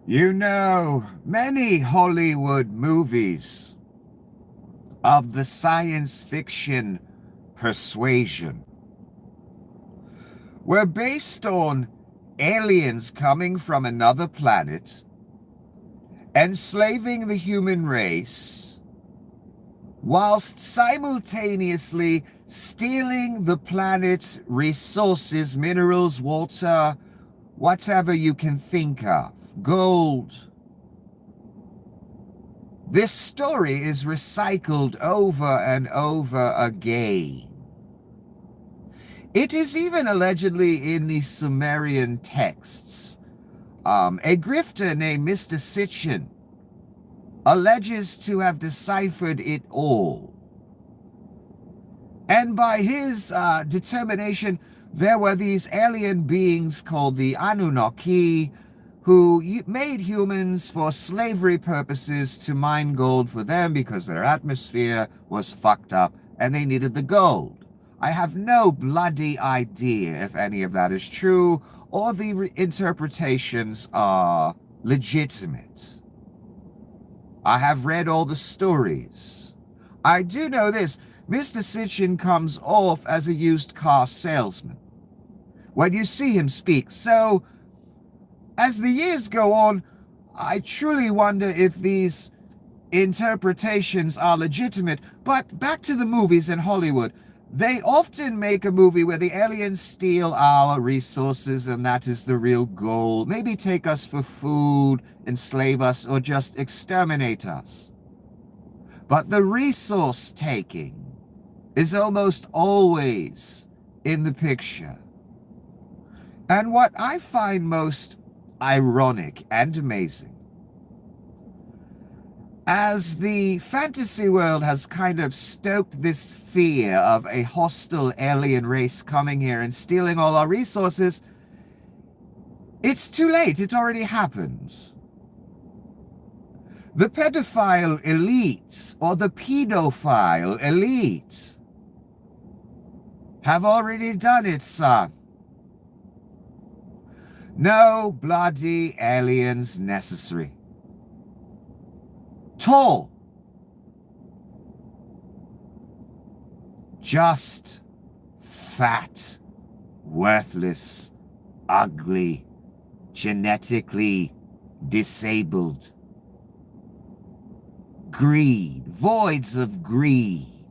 You know, many Hollywood movies of the science fiction persuasion were based on aliens coming from another planet, enslaving the human race, whilst simultaneously stealing the planet's resources, minerals, water, whatever you can think of, gold. This story is recycled over and over again. It is even allegedly in the Sumerian texts. A grifter named Mr. Sitchin alleges to have deciphered it all. And by his determination, there were these alien beings called the Anunnaki who made humans for slavery purposes to mine gold for them because their atmosphere was fucked up and they needed the gold. I have no bloody idea if any of that is true or the interpretations are legitimate. I have read all the stories. I do know this. Mr. Sitchin comes off as a used car salesman when you see him speak. So, as the years go on, I truly wonder if these interpretations are legitimate. But back to the movies in Hollywood. They often make a movie where the aliens steal our resources and that is the real goal. Maybe take us for food, enslave us, or just exterminate us. But the resource taking is almost always in the picture. And what I find most ironic and amazing, as the fantasy world has kind of stoked this fear of a hostile alien race coming here and stealing all our resources, it's too late. It already happened. The pedophile elite, or the pedophile elite, have already done it, son. No bloody aliens necessary. Tall. Just fat, worthless, ugly, genetically disabled. Greed, voids of greed.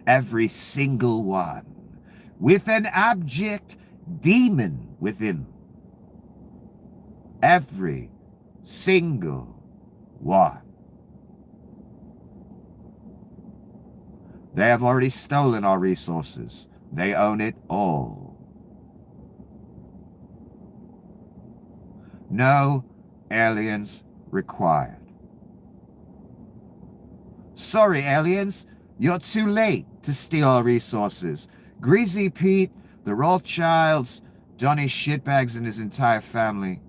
Every single one, with an abject demon within. Every single one. They have already stolen our resources. They own it all. No aliens required. Sorry, aliens, you're too late to steal our resources. Greasy Pete, the Rothschilds, Donny Shitbags and his entire family.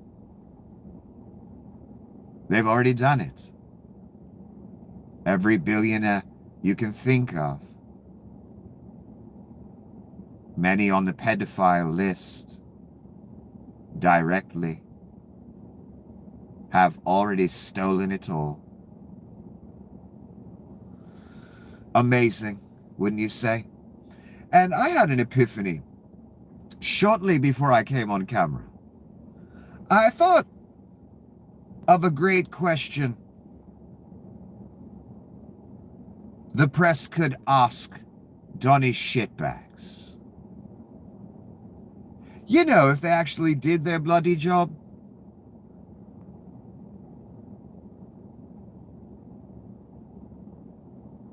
They've already done it. Every billionaire you can think of. Many on the pedophile list directly have already stolen it all. Amazing, wouldn't you say? And I had an epiphany shortly before I came on camera. I thought of a great question the press could ask Donny Shitbags. You know, if they actually did their bloody job.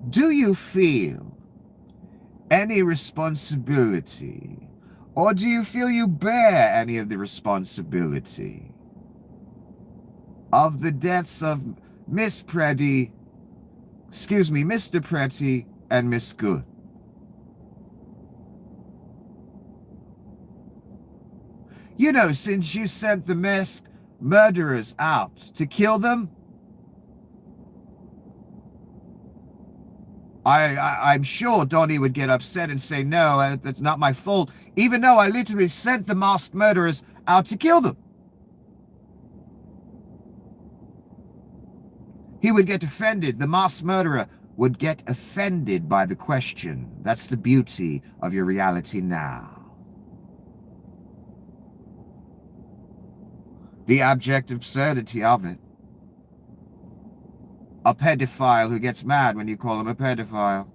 Do you feel any responsibility, or do you feel you bear any of the responsibility of the deaths of Mr. Pretty and Miss Good? You know, since you sent the masked murderers out to kill them, I'm sure Donnie would get upset and say, no, that's not my fault, even though I literally sent the masked murderers out to kill them. He would get offended. The mass murderer would get offended by the question. That's the beauty of your reality now. The abject absurdity of it. A pedophile who gets mad when you call him a pedophile.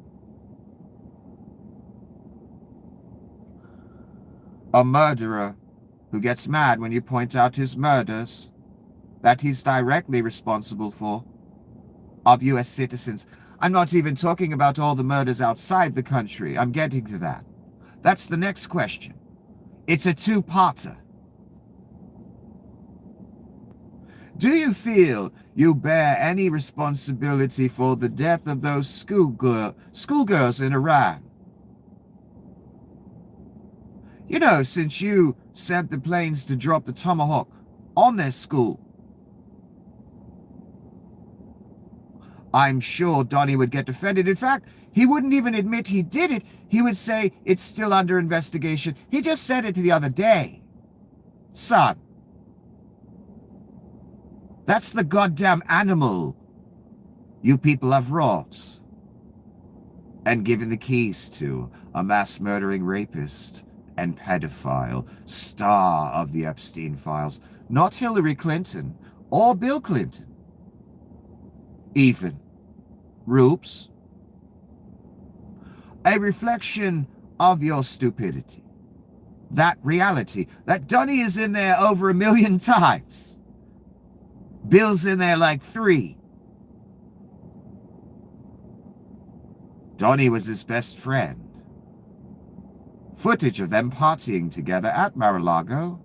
A murderer who gets mad when you point out his murders that he's directly responsible for of U.S. citizens. I'm not even talking about all the murders outside the country. I'm getting to that. That's the next question. It's a two-parter. Do you feel you bear any responsibility for the death of those schoolgirls in Iran? You know, since you sent the planes to drop the Tomahawk on their school, I'm sure Donnie would get offended. In fact, he wouldn't even admit he did it. He would say it's still under investigation. He just said it the other day. Son, that's the goddamn animal you people have wrought and given the keys to, a mass murdering rapist and pedophile, star of the Epstein files, not Hillary Clinton or Bill Clinton. Even Rupes, a reflection of your stupidity. That reality, that Donnie is in there over 1 million times. Bill's in there like 3. Donnie was his best friend. Footage of them partying together at Mar-a-Lago.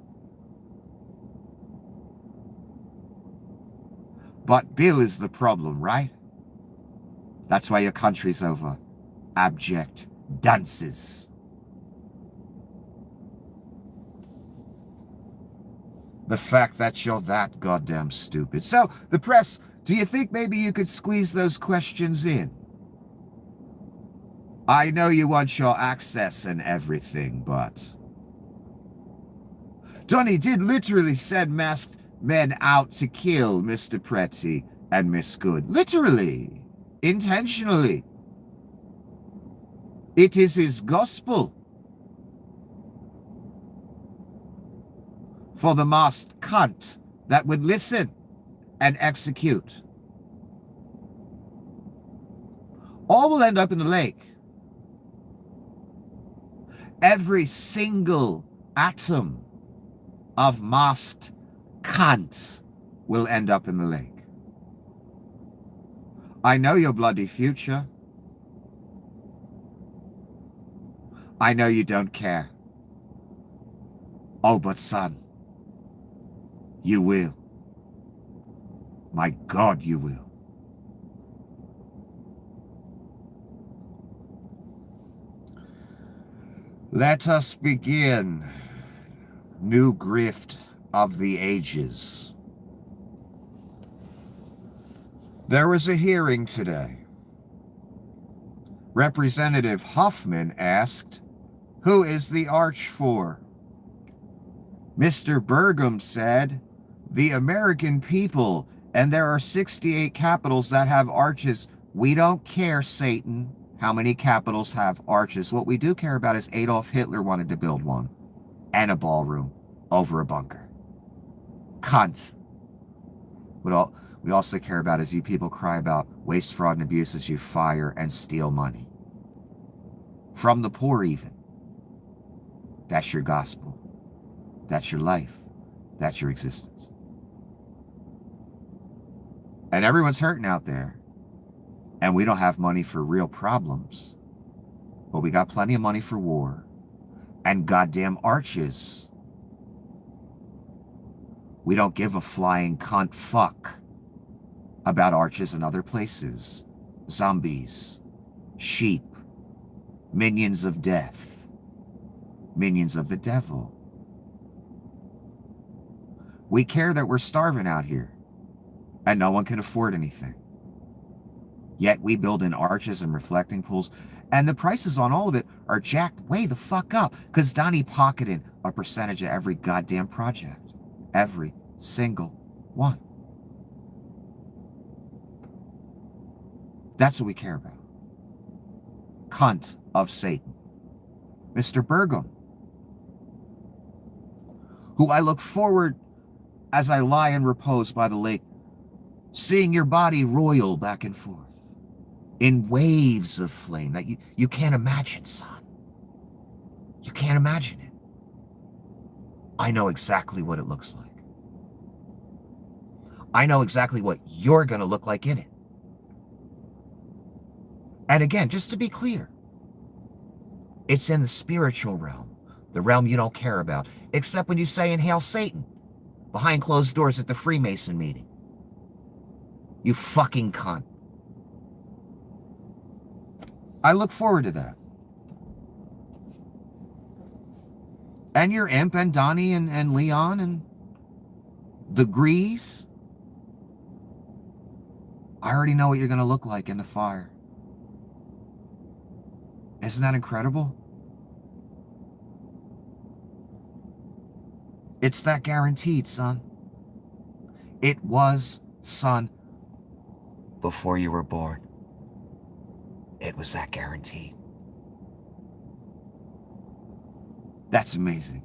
But Bill is the problem, right? That's why your country's over abject dunces. The fact that you're that goddamn stupid. So, the press, do you think maybe you could squeeze those questions in? I know you want your access and everything, but Donnie did literally send masked men out to kill Mr. Pretty and Miss Good. Literally. Intentionally. It is his gospel. For the masked cunt that would listen and execute. All will end up in the lake. Every single atom of masked cunt will end up in the lake. I know your bloody future. I know you don't care. Oh, but son, you will. My God, you will. Let us begin. New GrifT of the Ages. There was a hearing today. Representative Huffman asked, "Who is the arch for?" Mr. Burgum said, "The American people, and there are 68 capitals that have arches. We don't care, Satan, how many capitals have arches. What we do care about is Adolf Hitler wanted to build one, and a ballroom over a bunker. Cunt. What we also care about is you people cry about waste, fraud, and abuse as you fire and steal money. From the poor even. That's your gospel. That's your life. That's your existence. And everyone's hurting out there. And we don't have money for real problems. But we got plenty of money for war. And goddamn arches. We don't give a flying cunt fuck about arches in other places. Zombies. Sheep. Minions of death. Minions of the devil. We care that we're starving out here. And no one can afford anything. Yet we build in arches and reflecting pools. And the prices on all of it are jacked way the fuck up. Because Donnie pocketed a percentage of every goddamn project. Every single one. That's what we care about. Cunt of Satan. Mr. Burgum, who I look forward as I lie in repose by the lake, seeing your body roil back and forth in waves of flame that you can't imagine, son. You can't imagine it. I know exactly what it looks like. I know exactly what you're going to look like in it. And again, just to be clear, it's in the spiritual realm, the realm you don't care about, except when you say inhale Satan behind closed doors at the Freemason meeting. You fucking cunt. I look forward to that. And your imp and Donnie and Leon and the Grease. I already know what you're going to look like in the fire. Isn't that incredible? It's that guaranteed, son. It was, son, before you were born. It was that guaranteed. That's amazing.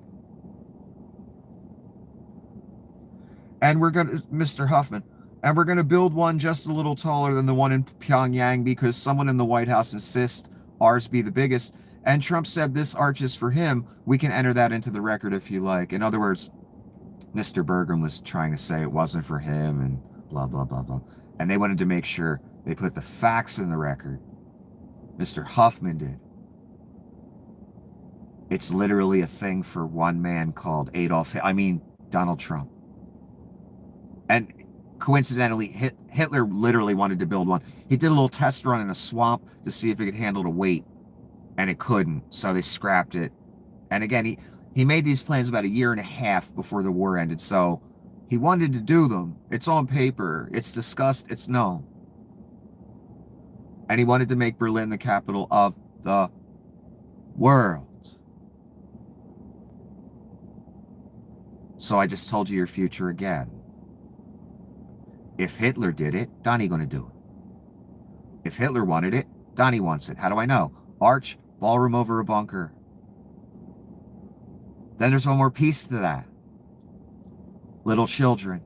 And we're going to, Mr. Huffman, and we're going to build one just a little taller than the one in Pyongyang because someone in the White House insists ours be the biggest. And Trump said this arch is for him. We can enter that into the record if you like. In other words, Mr. Burgum was trying to say it wasn't for him and blah, blah, blah, blah. And they wanted to make sure they put the facts in the record. Mr. Huffman did. It's literally a thing for one man called Donald Trump. And coincidentally, Hitler literally wanted to build one. He did a little test run in a swamp to see if it could handle the weight, and it couldn't, so they scrapped it. And again, he made these plans about a year and a half before the war ended, so he wanted to do them. It's on paper. It's discussed. It's known. And he wanted to make Berlin the capital of the world. So I just told you your future again. If Hitler did it, Donnie gonna do it. If Hitler wanted it, Donnie wants it. How do I know? Arch, ballroom over a bunker. Then there's one more piece to that. Little children.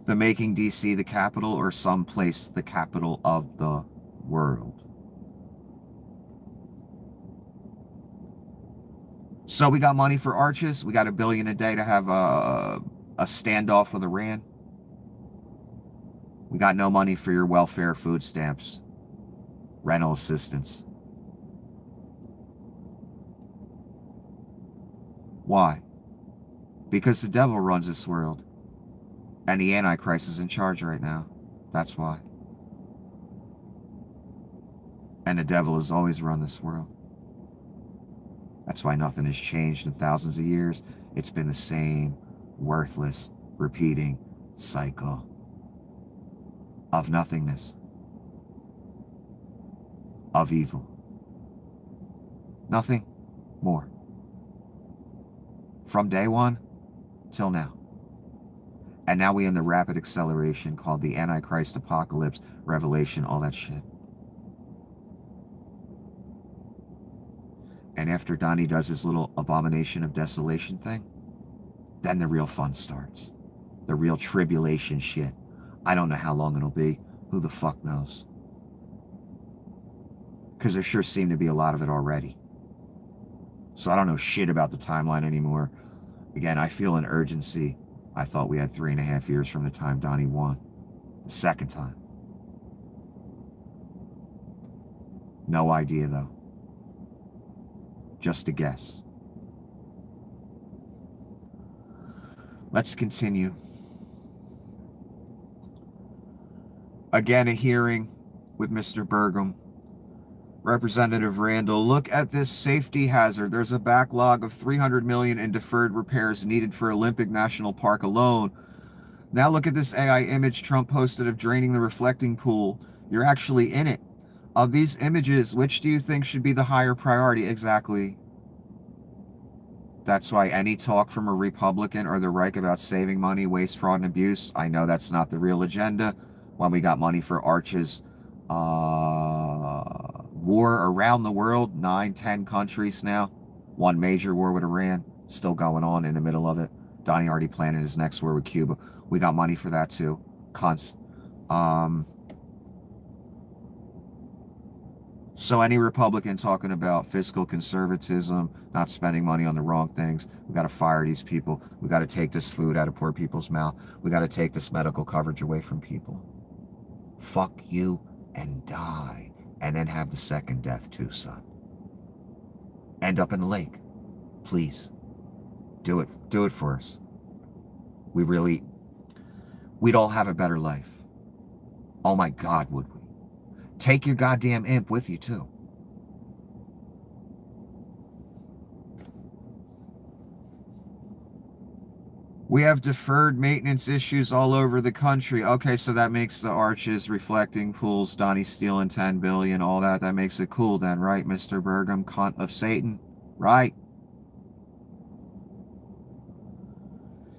The making DC the capital or someplace the capital of the world. So we got money for arches. We got $1 billion a day to have a standoff with Iran. We got no money for your welfare, food stamps, rental assistance. Why? Because the devil runs this world. And the Antichrist is in charge right now. That's why. And the devil has always run this world. That's why nothing has changed in thousands of years. It's been the same worthless, repeating cycle of nothingness, of evil. Nothing more. From day one till now. And now we in the rapid acceleration called the Antichrist apocalypse, revelation, all that shit. And after Donnie does his little abomination of desolation thing, then the real fun starts. The real tribulation shit. I don't know how long it'll be. Who the fuck knows? Because there sure seemed to be a lot of it already. So I don't know shit about the timeline anymore. Again, I feel an urgency. I thought we had 3.5 years from the time Donnie won. The second time. No idea, though. Just a guess. Let's continue. Again, a hearing with Mr. Burgum. Representative Randall, look at this safety hazard. There's a backlog of $300 million in deferred repairs needed for Olympic National Park alone. Now look at this AI image Trump posted of draining the reflecting pool. You're actually in it. Of these images, which do you think should be the higher priority? Exactly. That's why any talk from a Republican or the right about saving money, waste, fraud, and abuse, I know that's not the real agenda. When we got money for Arch's war around the world, 9, 10 countries now. One major war with Iran, still going on in the middle of it. Donnie already planning his next war with Cuba. We got money for that too. Cunts. So any Republican talking about fiscal conservatism, not spending money on the wrong things, we got to fire these people. We got to take this food out of poor people's mouth. We got to take this medical coverage away from people. Fuck you and die. And then have the second death too, son. End up in the lake. Please. Do it. Do it for us. We'd all have a better life. Oh my God, would we? Take your goddamn imp with you, too. We have deferred maintenance issues all over the country. Okay, so that makes the arches, reflecting pools, Donnie stealing 10 billion, all that. That makes it cool then, right, Mr. Burgum, cunt of Satan? Right?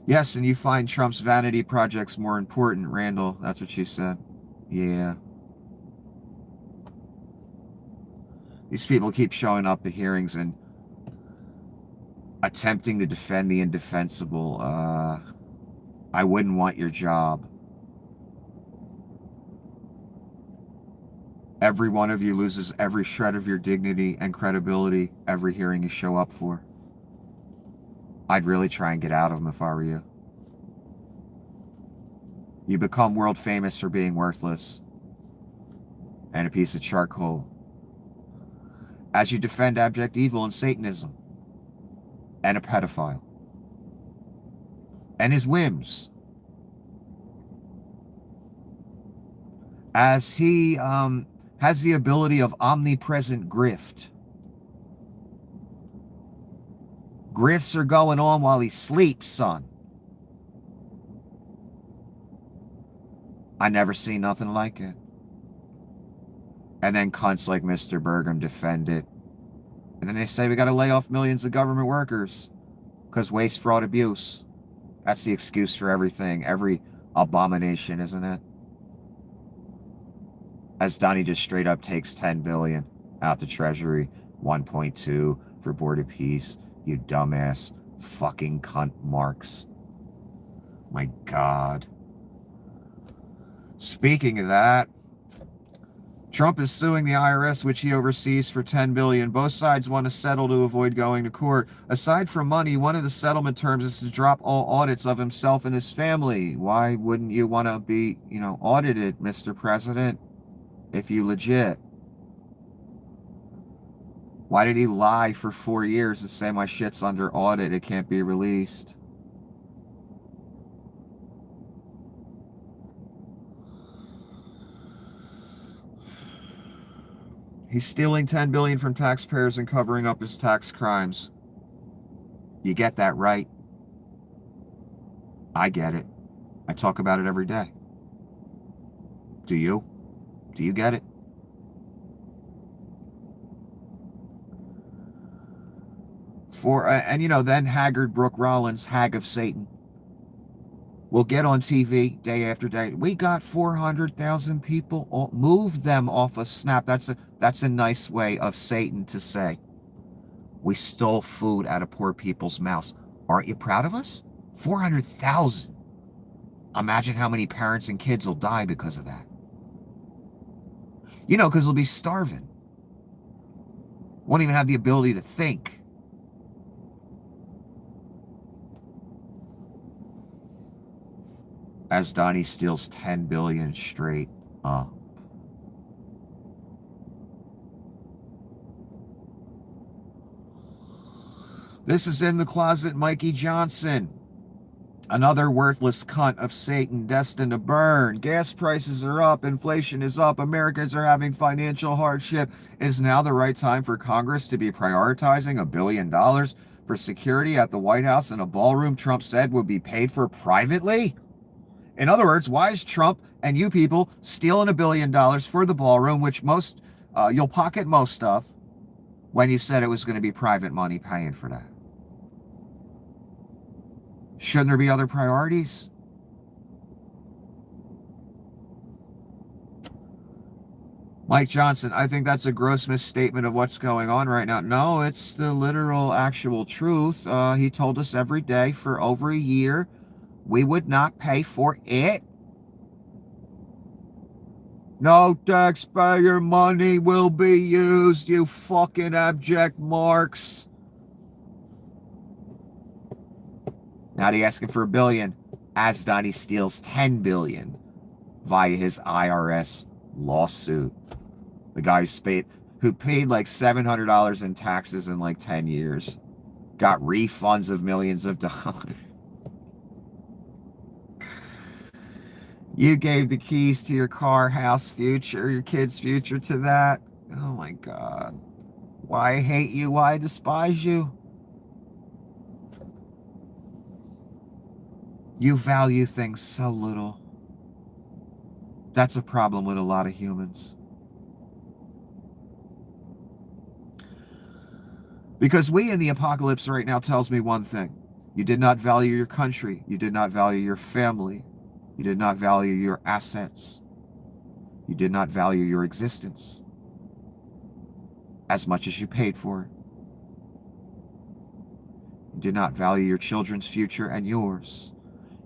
Yes, and you find Trump's vanity projects more important, Randall. That's what you said. Yeah. These people keep showing up at hearings and attempting to defend the indefensible. I wouldn't want your job. Every one of you loses every shred of your dignity and credibility every hearing you show up for. I'd really try and get out of them if I were you. You become world famous for being worthless and a piece of charcoal as you defend abject evil and Satanism and a pedophile and his whims, as he has the ability of omnipresent grift. Grifts are going on while he sleeps, son. I never seen nothing like it. And then cunts like Mr. Burgum defend it. And then they say we got to lay off millions of government workers because waste, fraud, abuse. That's the excuse for everything, every abomination, isn't it? As Donnie just straight up takes 10 billion out the Treasury, 1.2 for Board of Peace. You dumbass fucking cunt Marx. My God. Speaking of that, Trump is suing the IRS, which he oversees, for $10 billion. Both sides want to settle to avoid going to court. Aside from money, one of the settlement terms is to drop all audits of himself and his family. Why wouldn't you want to be, audited, Mr. President, if you legit? Why did he lie for 4 years and say my shit's under audit, it can't be released? He's stealing $10 billion from taxpayers and covering up his tax crimes. You get that, right? I get it. I talk about it every day. Do you? Do you get it? Then Haggard Brooke Rollins, hag of Satan, will get on TV day after day. We got 400,000 people. Move them off of Snap. That's a nice way of Satan to say, we stole food out of poor people's mouths. Aren't you proud of us? 400,000. Imagine how many parents and kids will die because of that. Because they'll be starving. Won't even have the ability to think. As Donnie steals 10 billion straight up. This is in the closet, Mikey Johnson. Another worthless cunt of Satan destined to burn. Gas prices are up. Inflation is up. Americans are having financial hardship. Is now the right time for Congress to be prioritizing $1 billion for security at the White House in a ballroom Trump said would be paid for privately? In other words, why is Trump and you people stealing $1 billion for the ballroom, which you'll pocket most of, when you said it was going to be private money paying for that? Shouldn't there be other priorities? Mike Johnson, I think that's a gross misstatement of what's going on right now. No, it's the literal, actual truth. He told us every day for over a year we would not pay for it. No taxpayer money will be used, you fucking abject marks. Now he's asking for $1 billion. As Donnie steals $10 billion via his IRS lawsuit. The guy who paid like $700 in taxes in like 10 years. Got refunds of millions of dollars. You gave the keys to your car, house, future, your kid's future to that. Oh my God. Why I hate you, why I despise you. You value things so little. That's a problem with a lot of humans. Because we in the apocalypse right now tells me one thing. You did not value your country. You did not value your family. You did not value your assets. You did not value your existence as much as you paid for it. You did not value your children's future and yours.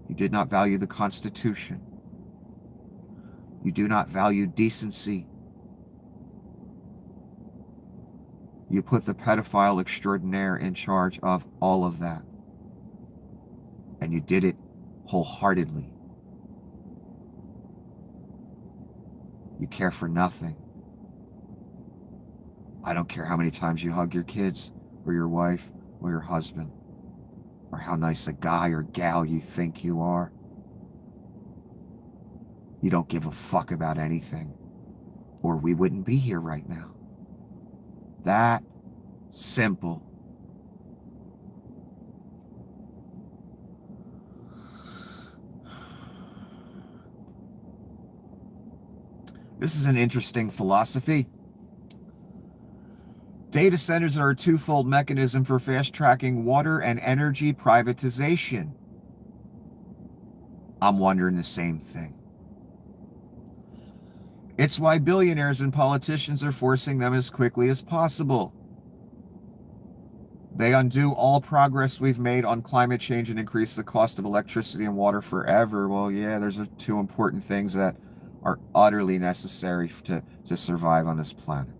You did not value the Constitution. You do not value decency. You put the pedophile extraordinaire in charge of all of that. And you did it wholeheartedly. You care for nothing. I don't care how many times you hug your kids or your wife or your husband or how nice a guy or gal you think you are. You don't give a fuck about anything, or we wouldn't be here right now. That simple. This is an interesting philosophy. Data centers are a twofold mechanism for fast-tracking water and energy privatization. I'm wondering the same thing. It's why billionaires and politicians are forcing them as quickly as possible. They undo all progress we've made on climate change and increase the cost of electricity and water forever. Well, yeah, there's two important things that are utterly necessary to survive on this planet.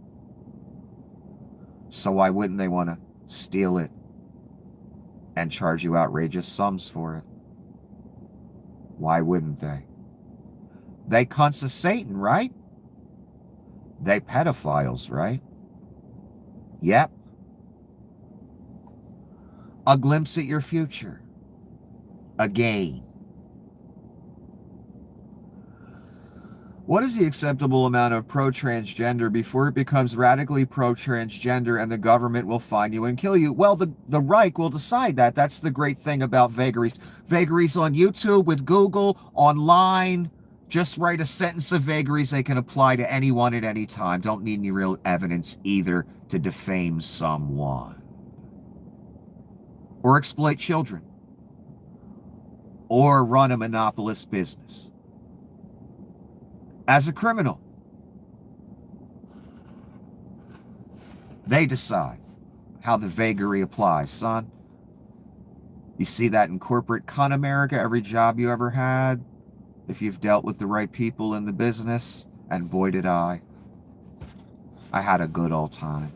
So why wouldn't they want to steal it and charge you outrageous sums for it? Why wouldn't they? They cunts of Satan, right? They pedophiles, right? Yep. A glimpse at your future. Again. What is the acceptable amount of pro-transgender before it becomes radically pro-transgender and the government will find you and kill you? Well, the Reich will decide that. That's the great thing about vagaries. Vagaries on YouTube, with Google, online. Just write a sentence of vagaries they can apply to anyone at any time. Don't need any real evidence either to defame someone. Or exploit children. Or run a monopolist business. As a criminal. They decide how the vagary applies, son. You see that in corporate cunt America, every job you ever had, if you've dealt with the right people in the business, and boy did I. I had a good old time.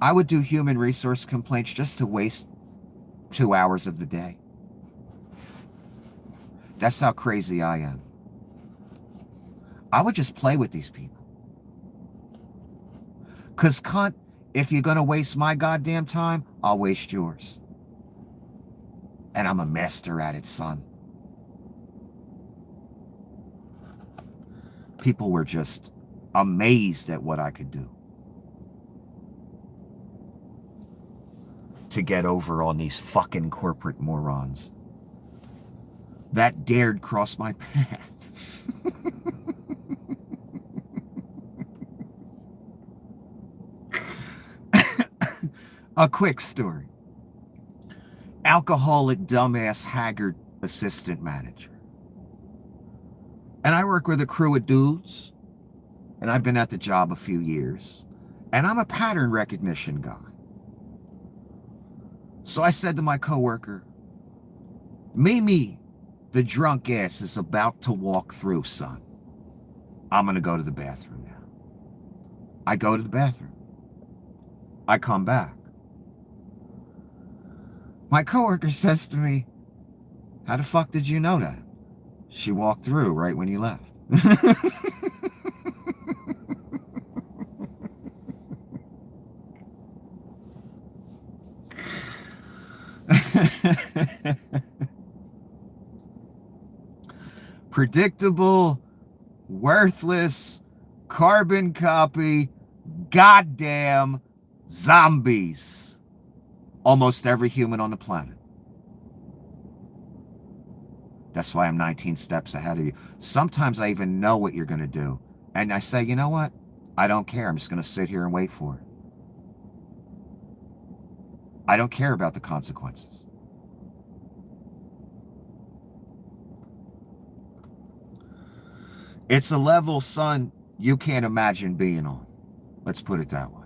I would do human resource complaints just to waste 2 hours of the day. That's how crazy I am. I would just play with these people. Because, cunt, if you're going to waste my goddamn time, I'll waste yours. And I'm a master at it, son. People were just amazed at what I could do. To get over on these fucking corporate morons that dared cross my path. A quick story. alcoholic, dumbass, haggard assistant manager. And I work with a crew of dudes, and I've been at the job a few years, and I'm a pattern recognition guy. So I said to my coworker, Mimi, the drunk ass is about to walk through, son. I'm going to go to the bathroom now. I go to the bathroom. I come back. My coworker says to me, how the fuck did you know that? She walked through right when you left. Predictable, worthless, carbon copy, goddamn zombies. Almost every human on the planet. That's why I'm 19 steps ahead of you. Sometimes I even know what you're going to do. And I say, you know what? I don't care. I'm just going to sit here and wait for it. I don't care about the consequences. It's a level, son, you can't imagine being on. Let's put it that way.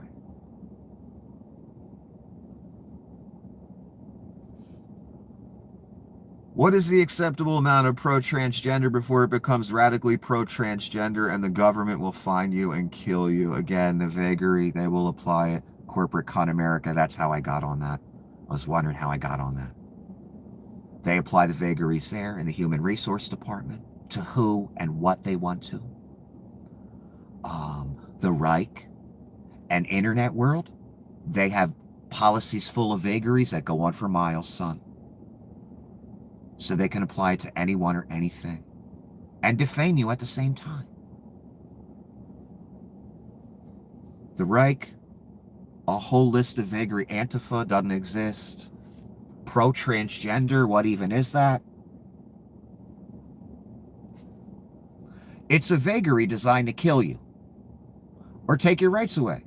What is the acceptable amount of pro-transgender before it becomes radically pro-transgender and the government will find you and kill you? Again, the vagary, they will apply it. Corporate con America, that's how I got on that. I was wondering how I got on that. They apply the vagaries there in the Human Resource Department to who and what they want to. The Reich and internet world, they have policies full of vagaries that go on for miles, son. So they can apply it to anyone or anything and defame you at the same time. The Reich, a whole list of vagary. Antifa doesn't exist. Pro-transgender, what even is that? It's a vagary designed to kill you, or take your rights away,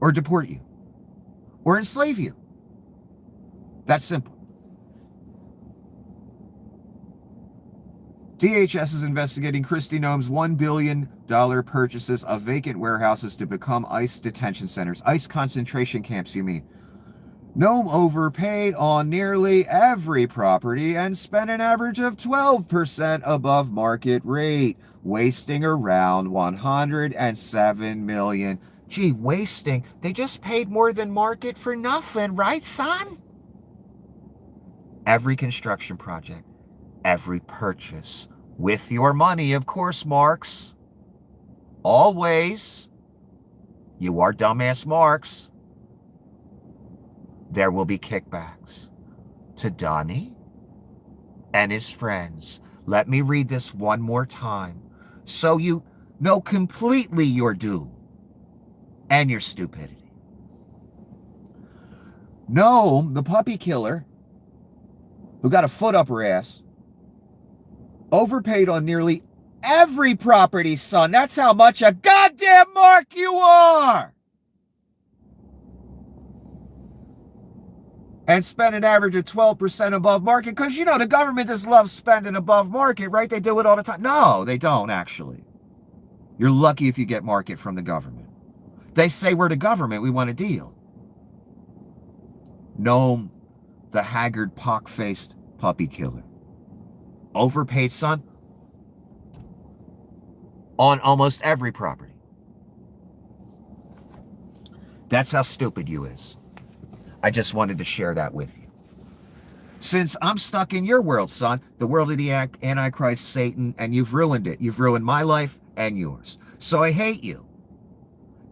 or deport you, or enslave you. That's simple. DHS is investigating Kristi Noem's $1 billion purchases of vacant warehouses to become ICE detention centers. ICE concentration camps, you mean. Noem overpaid on nearly every property and spent an average of 12% above market rate, wasting around $107 million. Gee, wasting. They just paid more than market for nothing, right, son? Every construction project, every purchase, with your money, of course, Marx. Always. You are dumbass Marx. There will be kickbacks to Donnie and his friends. Let me read this one more time so you know completely your doom and your stupidity. Noem, the puppy killer, who got a foot up her ass, overpaid on nearly every property, son. That's how much a goddamn mark you are. And spend an average of 12% above market. Because, you know, the government just loves spending above market, right? They do it all the time. No, they don't, actually. You're lucky if you get market from the government. They say, we're the government, we want a deal. Noem, the haggard, pock-faced puppy killer. Overpaid, son, on almost every property. That's how stupid you is. I just wanted to share that with you. Since I'm stuck in your world, son, the world of the Antichrist, Satan, and you've ruined it. You've ruined my life and yours. So I hate you.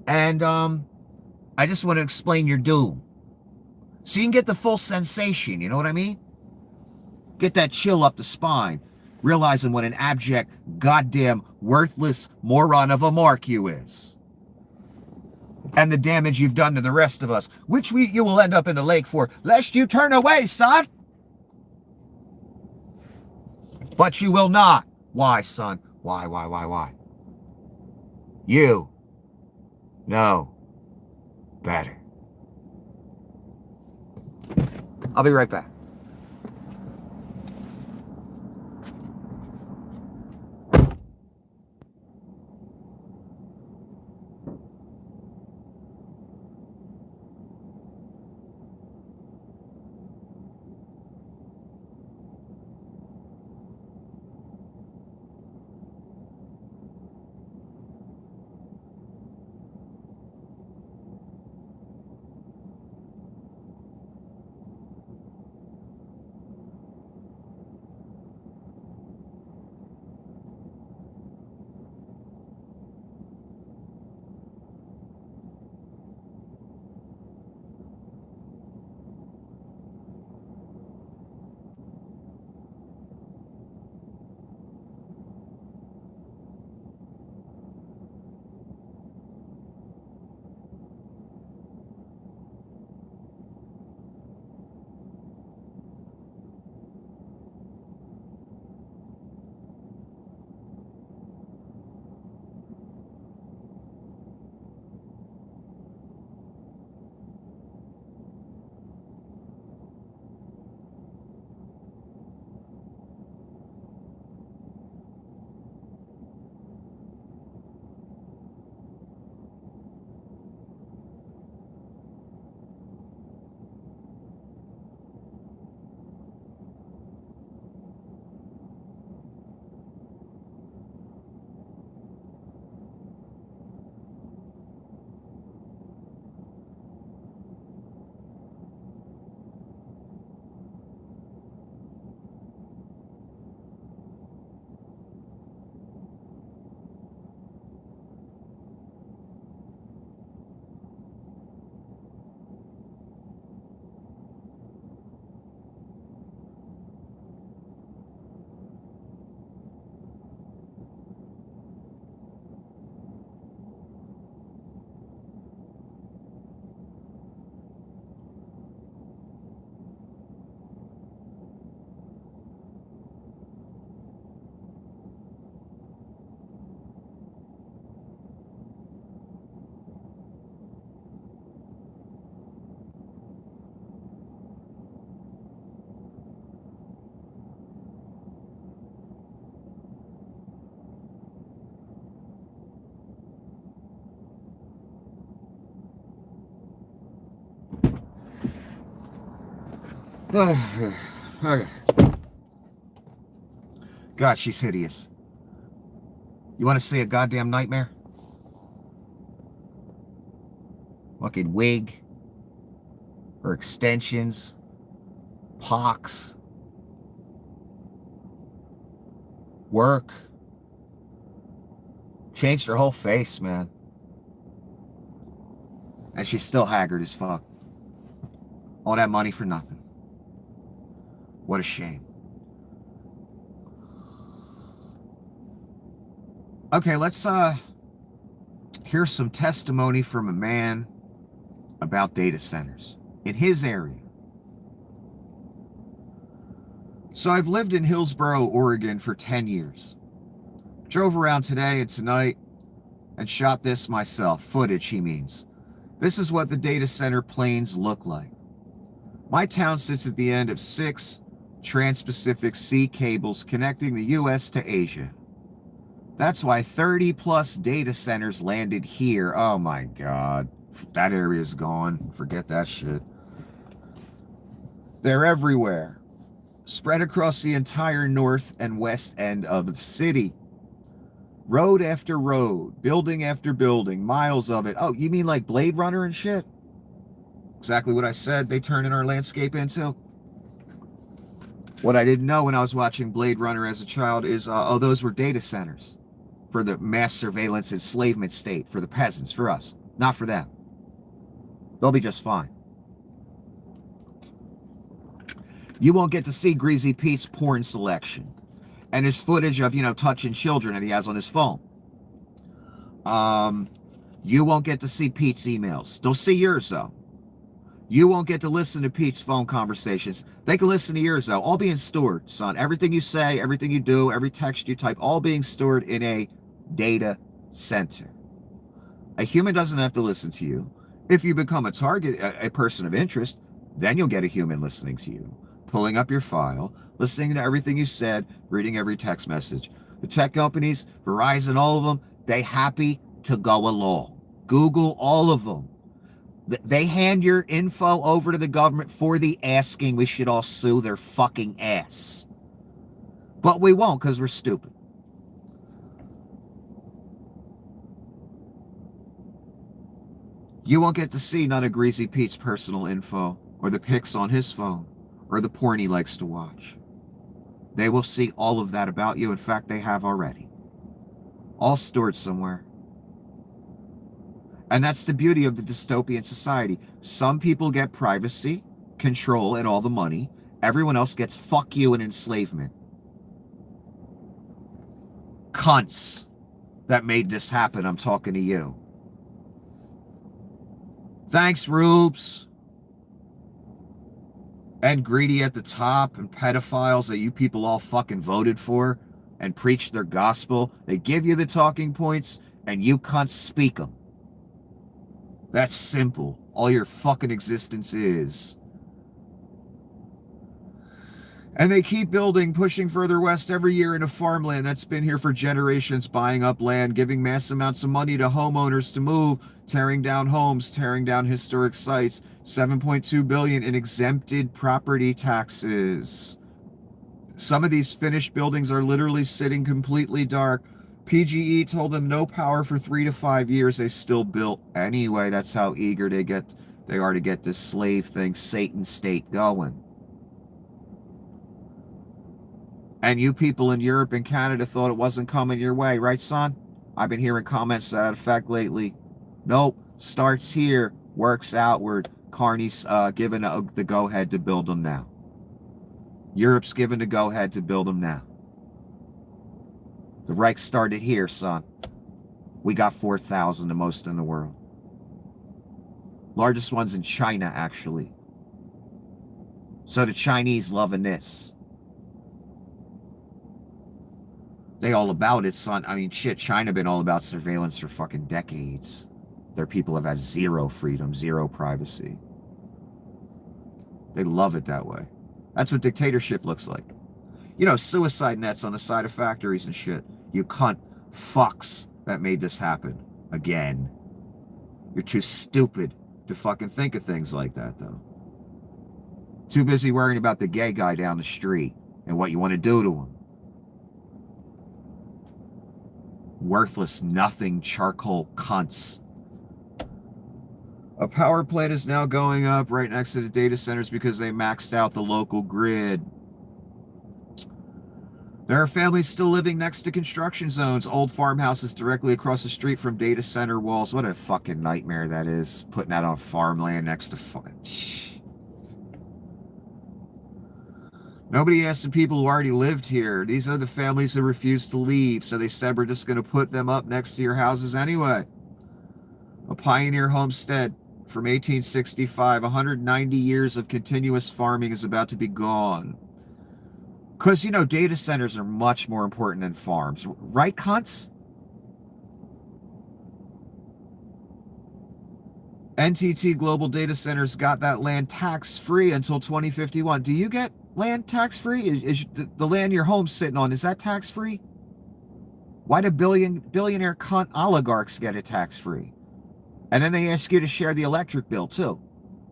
And I just want to explain your doom. So you can get the full sensation, you know what I mean? Get that chill up the spine, realizing what an abject, goddamn, worthless moron of a mark you is. And the damage you've done to the rest of us, which you will end up in the lake for, lest you turn away, son. But you will not. Why, son? Why? You know better. I'll be right back. Okay. God, she's hideous. You want to see a goddamn nightmare? Fucking wig. Her extensions. Pox. Work. Changed her whole face, man. And she's still haggard as fuck. All that money for nothing. What a shame. Okay, let's hear some testimony from a man about data centers in his area. So I've lived in Hillsboro, Oregon for 10 years. Drove around today and tonight and shot this myself. Footage, he means. This is what the data center planes look like. My town sits at the end of 6 Trans-Pacific Sea cables connecting the U.S. to Asia. That's why 30 plus data centers landed here. Oh my God. That area's gone. Forget that shit. They're everywhere. Spread across the entire north and west end of the city. Road after road, building after building, miles of it. Oh, you mean like Blade Runner and shit? Exactly what I said they turn in our landscape into. What I didn't know when I was watching Blade Runner as a child is, those were data centers for the mass surveillance enslavement state, for the peasants, for us, not for them. They'll be just fine. You won't get to see Greasy Pete's porn selection and his footage of, touching children that he has on his phone. You won't get to see Pete's emails. They'll see yours, though. You won't get to listen to Pete's phone conversations. They can listen to yours, though. All being stored, son. Everything you say, everything you do, every text you type, all being stored in a data center. A human doesn't have to listen to you. If you become a target, a person of interest, then you'll get a human listening to you, pulling up your file, listening to everything you said, reading every text message. The tech companies, Verizon, all of them, they happy to go along. Google, all of them. They hand your info over to the government for the asking. We should all sue their fucking ass. But we won't because we're stupid. You won't get to see none of Greasy Pete's personal info, or the pics on his phone, or the porn he likes to watch. They will see all of that about you. In fact, they have already. All stored somewhere. And that's the beauty of the dystopian society. Some people get privacy, control, and all the money. Everyone else gets fuck you and enslavement. Cunts that made this happen, I'm talking to you. Thanks, Rubes. And greedy at the top, and pedophiles that you people all fucking voted for and preach their gospel. They give you the talking points, and you can't speak them. That's simple. All your fucking existence is. And they keep building, pushing further west every year into farmland that's been here for generations, buying up land, giving mass amounts of money to homeowners to move, tearing down homes, tearing down historic sites, $7.2 billion in exempted property taxes. Some of these finished buildings are literally sitting completely dark. PGE told them no power for 3 to 5 years. They still built anyway. That's how eager they are to get this slave thing, Satan state, going. And you people in Europe and Canada thought it wasn't coming your way, right, son? I've been hearing comments to that effect lately. Nope. Starts here, works outward. Carney's given the go-ahead to build them now. Europe's given the go-ahead to build them now. The Reich started here, son. We got 4,000, the most in the world. Largest one's in China, actually. So the Chinese loving this. They all about it, son. I mean, shit, China been all about surveillance for fucking decades. Their people have had zero freedom, zero privacy. They love it that way. That's what dictatorship looks like. Suicide nets on the side of factories and shit. You cunt fucks that made this happen. Again. You're too stupid to fucking think of things like that, though. Too busy worrying about the gay guy down the street and what you want to do to him. Worthless, nothing, charcoal cunts. A power plant is now going up right next to the data centers because they maxed out the local grid. There are families still living next to construction zones, old farmhouses directly across the street from data center walls. What a fucking nightmare that is, putting that on farmland next to... Nobody asked the people who already lived here. These are the families who refused to leave, so they said we're just going to put them up next to your houses anyway. A pioneer homestead from 1865, 190 years of continuous farming is about to be gone. Because, you know, data centers are much more important than farms. Right, cunts? NTT Global Data Centers got that land tax-free until 2051. Do you get land tax-free? Is the land your home's sitting on, is that tax-free? Why do billionaire cunt oligarchs get it tax-free? And then they ask you to share the electric bill, too,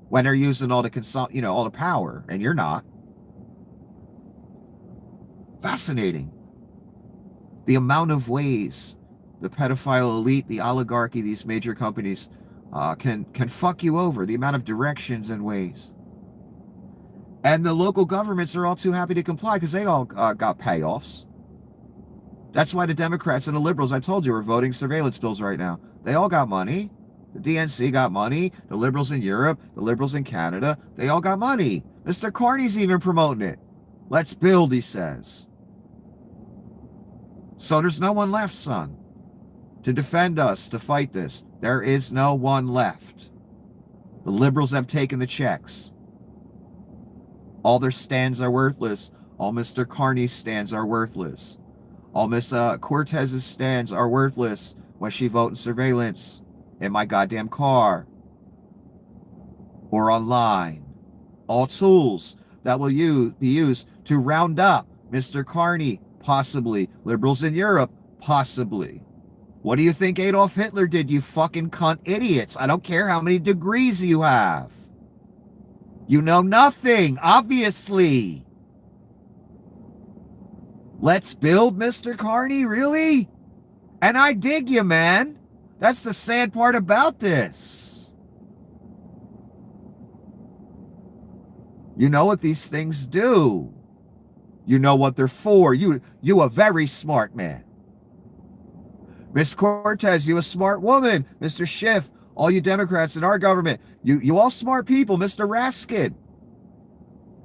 when they're using all the all the power, and you're not. Fascinating. The amount of ways the pedophile elite, the oligarchy, these major companies can fuck you over. The amount of directions and ways. And the local governments are all too happy to comply because they all got payoffs. That's why the Democrats and the liberals, I told you, are voting surveillance bills right now. They all got money. The DNC got money. The liberals in Europe, the liberals in Canada, they all got money. Mr. Carney's even promoting it. Let's build, he says. So there's no one left, son, to defend us, to fight this. There is no one left. The liberals have taken the checks. All their stands are worthless. All Mr. Carney's stands are worthless. All Miss Cortez's stands are worthless when she voting surveillance in my goddamn car or online. All tools that will be used to round up Mr. Carney, possibly. Liberals in Europe, possibly. What do you think Adolf Hitler did, you fucking cunt idiots? I don't care how many degrees you have. You know nothing, obviously. Let's build, Mr. Carney, really? And I dig you, man. That's the sad part about this. You know what these things do. You know what they're for. You a very smart man. Miss Cortez, you a smart woman. Mr. Schiff, all you Democrats in our government, you all smart people. Mr. Raskin.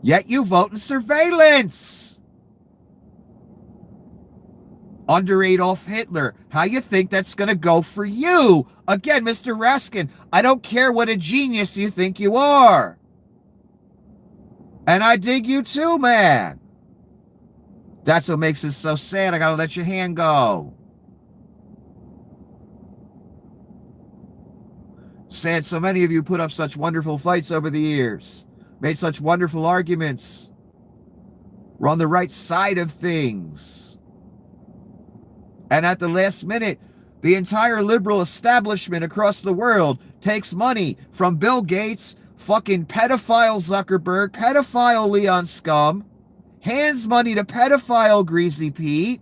Yet you vote in surveillance. Under Adolf Hitler. How you think that's going to go for you? Again, Mr. Raskin, I don't care what a genius you think you are. And I dig you too, man. That's what makes it so sad. I got to let your hand go. Sad so many of you put up such wonderful fights over the years. Made such wonderful arguments. We're on the right side of things. And at the last minute, the entire liberal establishment across the world takes money from Bill Gates, fucking pedophile Zuckerberg, pedophile Leon Scum, hands money to pedophile Greasy Pete,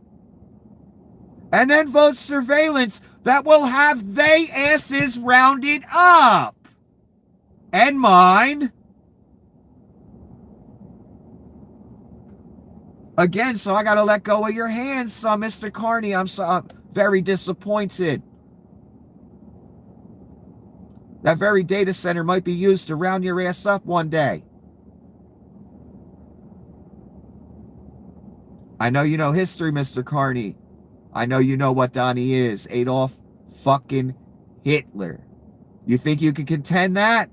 and then votes surveillance that will have they asses rounded up. And mine. Again, so I got to let go of your hands, son, Mr. Carney. I'm very disappointed. That very data center might be used to round your ass up one day. I know you know history, Mr. Carney. I know you know what Donnie is. Adolf fucking Hitler. You think you can contend that?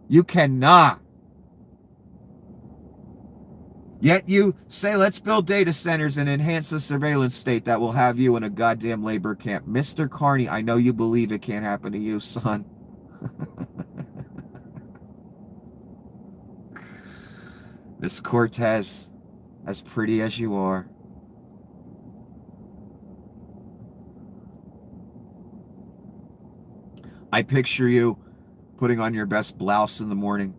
You cannot. Yet you say, let's build data centers and enhance the surveillance state that will have you in a goddamn labor camp. Mr. Carney, I know you believe it can't happen to you, son. Miss Cortez, as pretty as you are. I picture you putting on your best blouse in the morning,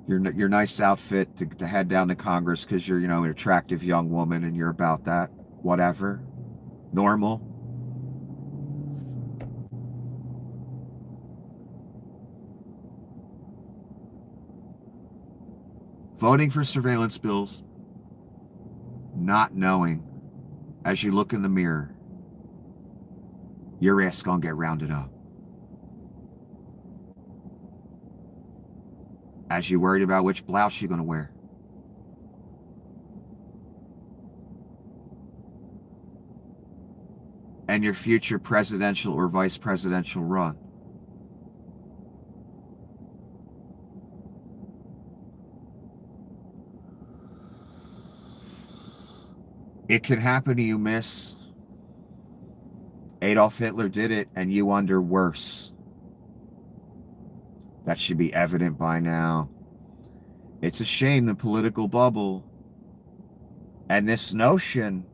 your nice outfit to head down to Congress because you're, an attractive young woman and you're about that. Whatever. Normal. Voting for surveillance bills, not knowing as you look in the mirror, your ass gonna get rounded up. As you worried about which blouse you're gonna wear. And your future presidential or vice presidential run. It can happen to you, miss. Adolf Hitler did it, and you under worse. That should be evident by now. It's a shame the political bubble and this notion,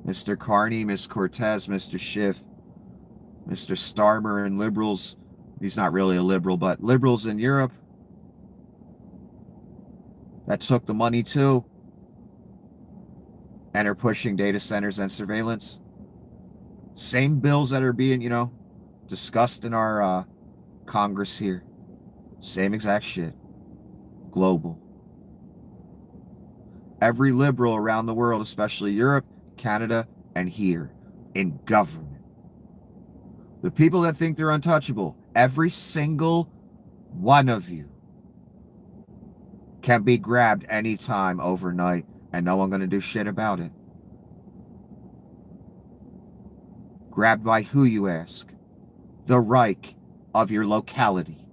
Mr. Carney, Miss Cortez, Mr. Schiff, Mr. Starmer, and liberals. He's not really a liberal, but liberals in Europe that took the money too and are pushing data centers and surveillance. Same bills that are being, discussed in our Congress here. Same exact shit. Global. Every liberal around the world, especially Europe, Canada, and here, in government. The people that think they're untouchable, every single one of you can be grabbed anytime overnight, and no one going to do shit about it. Grabbed by who, you ask? The Reich of your locality.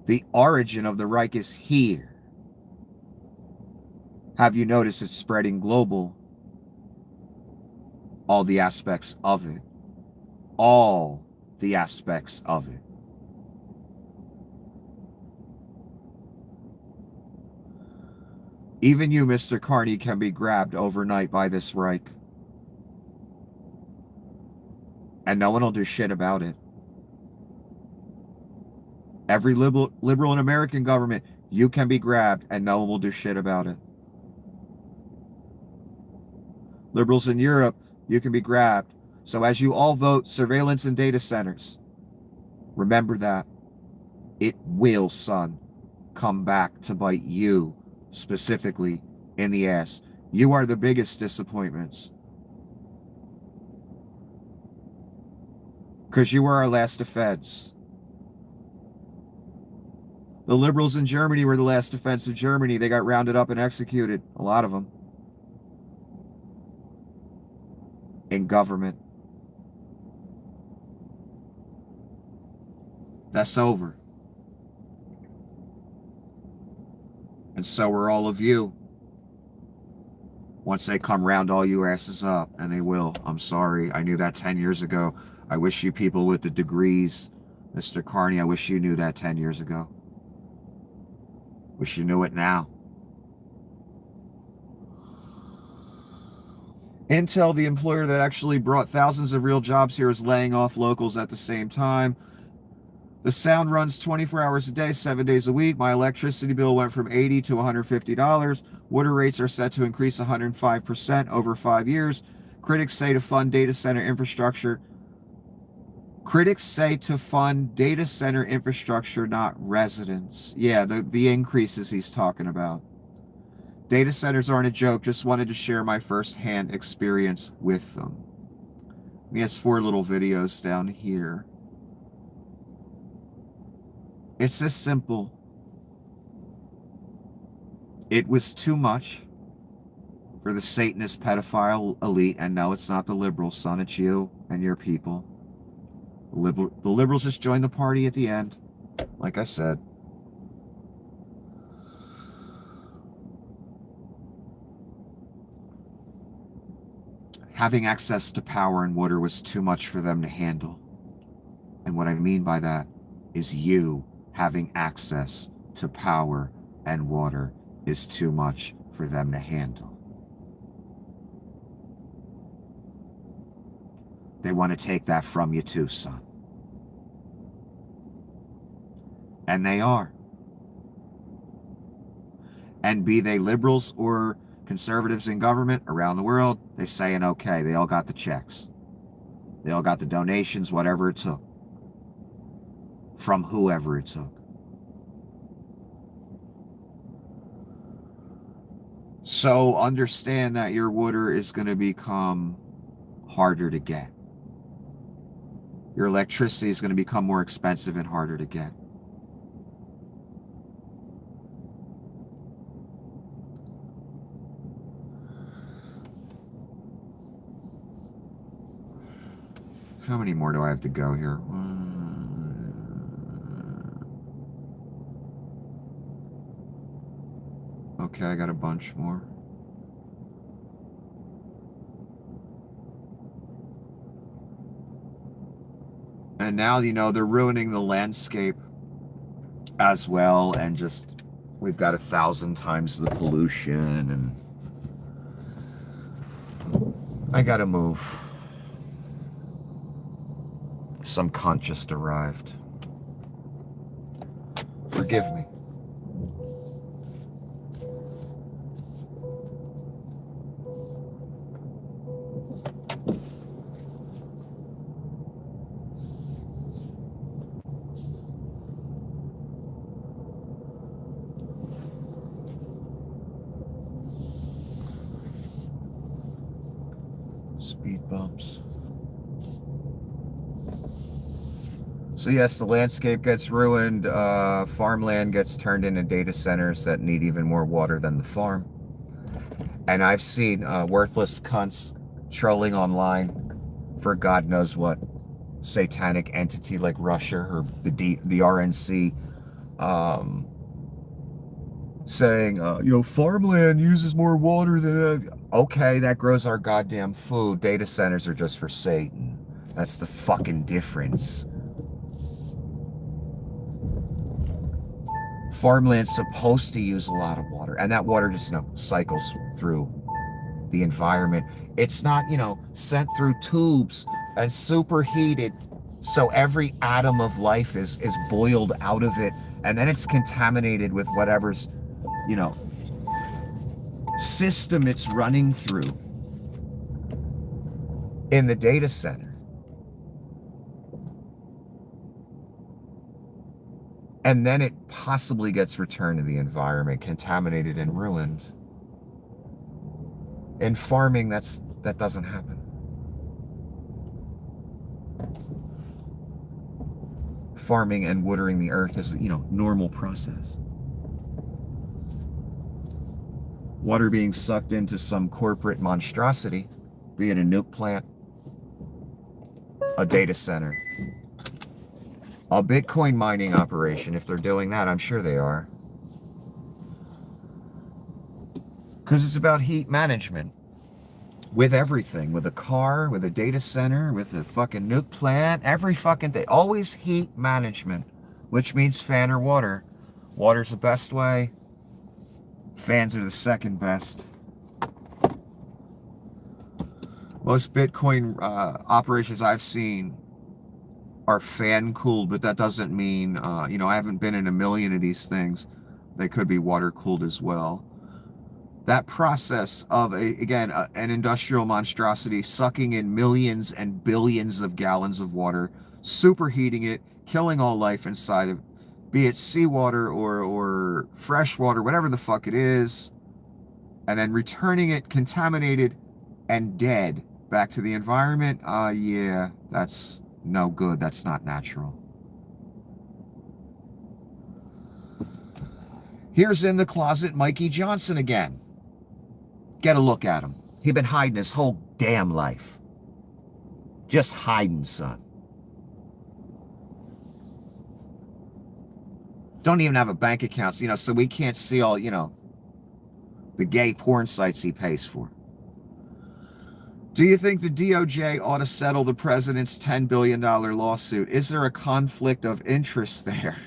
The origin of the Reich is here. Have you noticed it's spreading global? All the aspects of it. All the aspects of it. Even you, Mr. Carney, can be grabbed overnight by this Reich. And no one will do shit about it. Every liberal and American government, you can be grabbed and no one will do shit about it. Liberals in Europe, you can be grabbed. So as you all vote surveillance and data centers, remember that. It will, son, come back to bite you specifically in the ass. You are the biggest disappointments. Because you were our last defense. The liberals in Germany were the last defense of Germany. They got rounded up and executed. A lot of them. In government. That's over. And so are all of you. Once they come round all you asses up, and they will. I'm sorry. I knew that 10 years ago. I wish you people with the degrees, Mr. Carney, I wish you knew that 10 years ago. Wish you knew it now. Intel, the employer that actually brought thousands of real jobs here, is laying off locals at the same time. The sound runs 24 hours a day, 7 days a week. My electricity bill went from $80 to $150. Water rates are set to increase 105% over 5 years. Critics say to fund data center infrastructure. Critics say to fund data center infrastructure, not residents. Yeah, the increases he's talking about. Data centers aren't a joke. Just wanted to share my first-hand experience with them. He has 4 little videos down here. It's this simple. It was too much for the Satanist pedophile elite, and no, it's not the liberals, son. It's you and your people. The liberals just joined the party at the end, like I said. Having access to power and water was too much for them to handle. And what I mean by that is you having access to power and water is too much for them to handle. They want to take that from you too, son. And they are. And be they liberals or conservatives in government around the world, they saying okay. They all got the checks. They all got the donations, whatever it took. From whoever it took. So understand that your water is going to become harder to get. Your electricity is going to become more expensive and harder to get. How many more do I have to go here? Okay, I got a bunch more. And now, they're ruining the landscape as well, and just, we've got 1,000 times the pollution, and I gotta move. Some cunt just arrived. Forgive me. Speed bumps. So yes, the landscape gets ruined. Farmland gets turned into data centers that need even more water than the farm. And I've seen worthless cunts trolling online for God knows what satanic entity like Russia or the RNC, saying, farmland uses more water than... Okay, that grows our goddamn food. Data centers are just for Satan. That's the fucking difference. Farmland's supposed to use a lot of water, and that water just, cycles through the environment. It's not, sent through tubes and superheated, so every atom of life is boiled out of it, and then it's contaminated with whatever's, system it's running through in the data center. And then it possibly gets returned to the environment, contaminated and ruined. In farming, that doesn't happen. Farming and watering the earth is, normal process. Water being sucked into some corporate monstrosity, be it a nuke plant, a data center, a Bitcoin mining operation. If they're doing that, I'm sure they are. Because it's about heat management. With everything. With a car, with a data center, with a fucking nuke plant, every fucking thing. Always heat management. Which means fan or water. Water's the best way. Fans are the second best. Most Bitcoin operations I've seen are fan cooled, but that doesn't mean, I haven't been in a million of these things. They could be water cooled as well. That process of, an industrial monstrosity sucking in millions and billions of gallons of water, superheating it, killing all life inside of it, be it seawater or fresh water, whatever the fuck it is, and then returning it contaminated and dead back to the environment, yeah, that's no good. That's not natural. Here's in the closet Mikey Johnson again. Get a look at him. He'd been hiding his whole damn life. Just hiding, son. Don't even have a bank account, so we can't see all, the gay porn sites he pays for. Do you think the DOJ ought to settle the president's $10 billion lawsuit? Is there a conflict of interest there?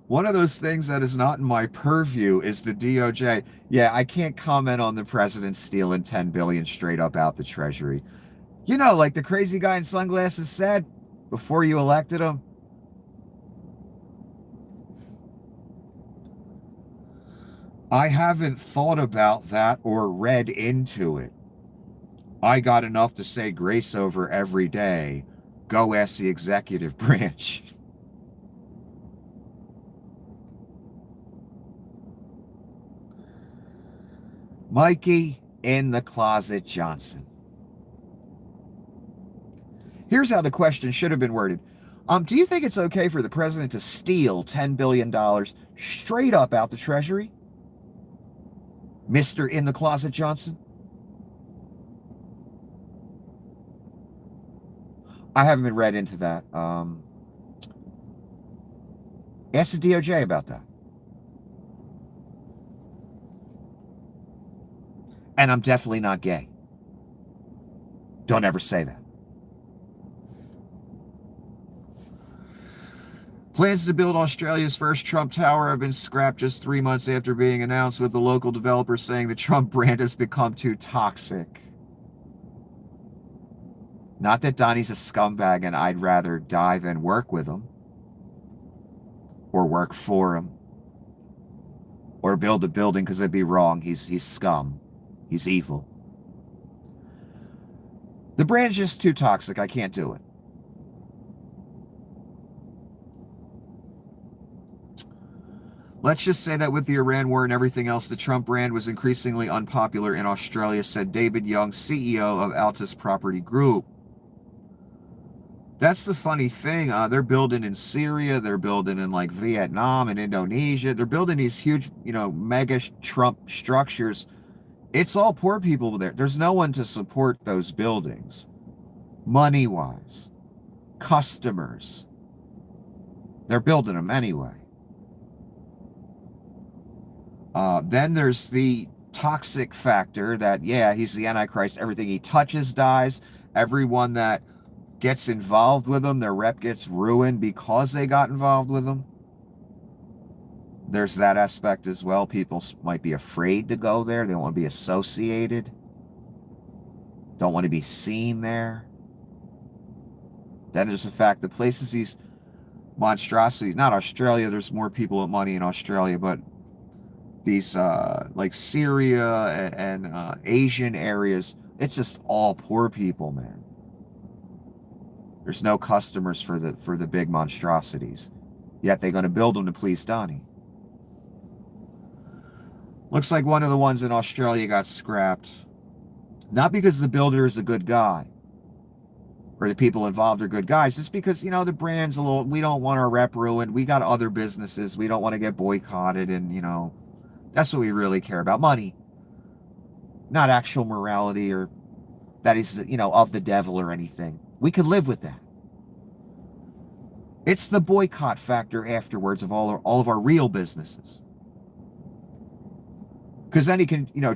One of those things that is not in my purview is the DOJ. Yeah, I can't comment on the president stealing 10 billion straight up out the treasury. You know, like the crazy guy in sunglasses said before you elected him. I haven't thought about that or read into it. I got enough to say grace over every day. Go ask the executive branch. Mikey in the closet Johnson. Here's how the question should have been worded. Do you think it's okay for the president to steal $10 billion straight up out the treasury? Mr. In the closet Johnson? I haven't been read into that. Ask the DOJ about that. And I'm definitely not gay. Don't ever say that. Plans to build Australia's first Trump Tower have been scrapped just 3 months after being announced, with the local developer saying the Trump brand has become too toxic. Not that Donnie's a scumbag and I'd rather die than work with him. Or work for him. Or build a building, because it'd be wrong. He's scum. He's evil. The brand's just too toxic. I can't do it. Let's just say that with the Iran war and everything else, the Trump brand was increasingly unpopular in Australia, said David Young, CEO of Altus Property Group. That's the funny thing. They're building in Syria. They're building in like Vietnam and Indonesia. They're building these huge, mega Trump structures. It's all poor people there. There's no one to support those buildings. Money-wise. Customers. They're building them anyway. Then there's the toxic factor that, yeah, he's the Antichrist. Everything he touches dies. Everyone that gets involved with him, their rep gets ruined because they got involved with him. There's that aspect as well. People might be afraid to go there. They don't want to be associated. Don't want to be seen there. Then there's the fact that places these monstrosities, not Australia, there's more people with money in Australia, but these like Syria and Asian areas, it's just all poor people, man. There's no customers for the big monstrosities. Yet they're going to build them to please Donnie. Looks like one of the ones in Australia got scrapped. Not because the builder is a good guy, or the people involved are good guys, just because, the brand's a little, we don't want our rep ruined. We got other businesses. We don't want to get boycotted, and, that's what we really care about. Money. Not actual morality or that is, of the devil or anything. We could live with that. It's the boycott factor afterwards of all of our real businesses. Because any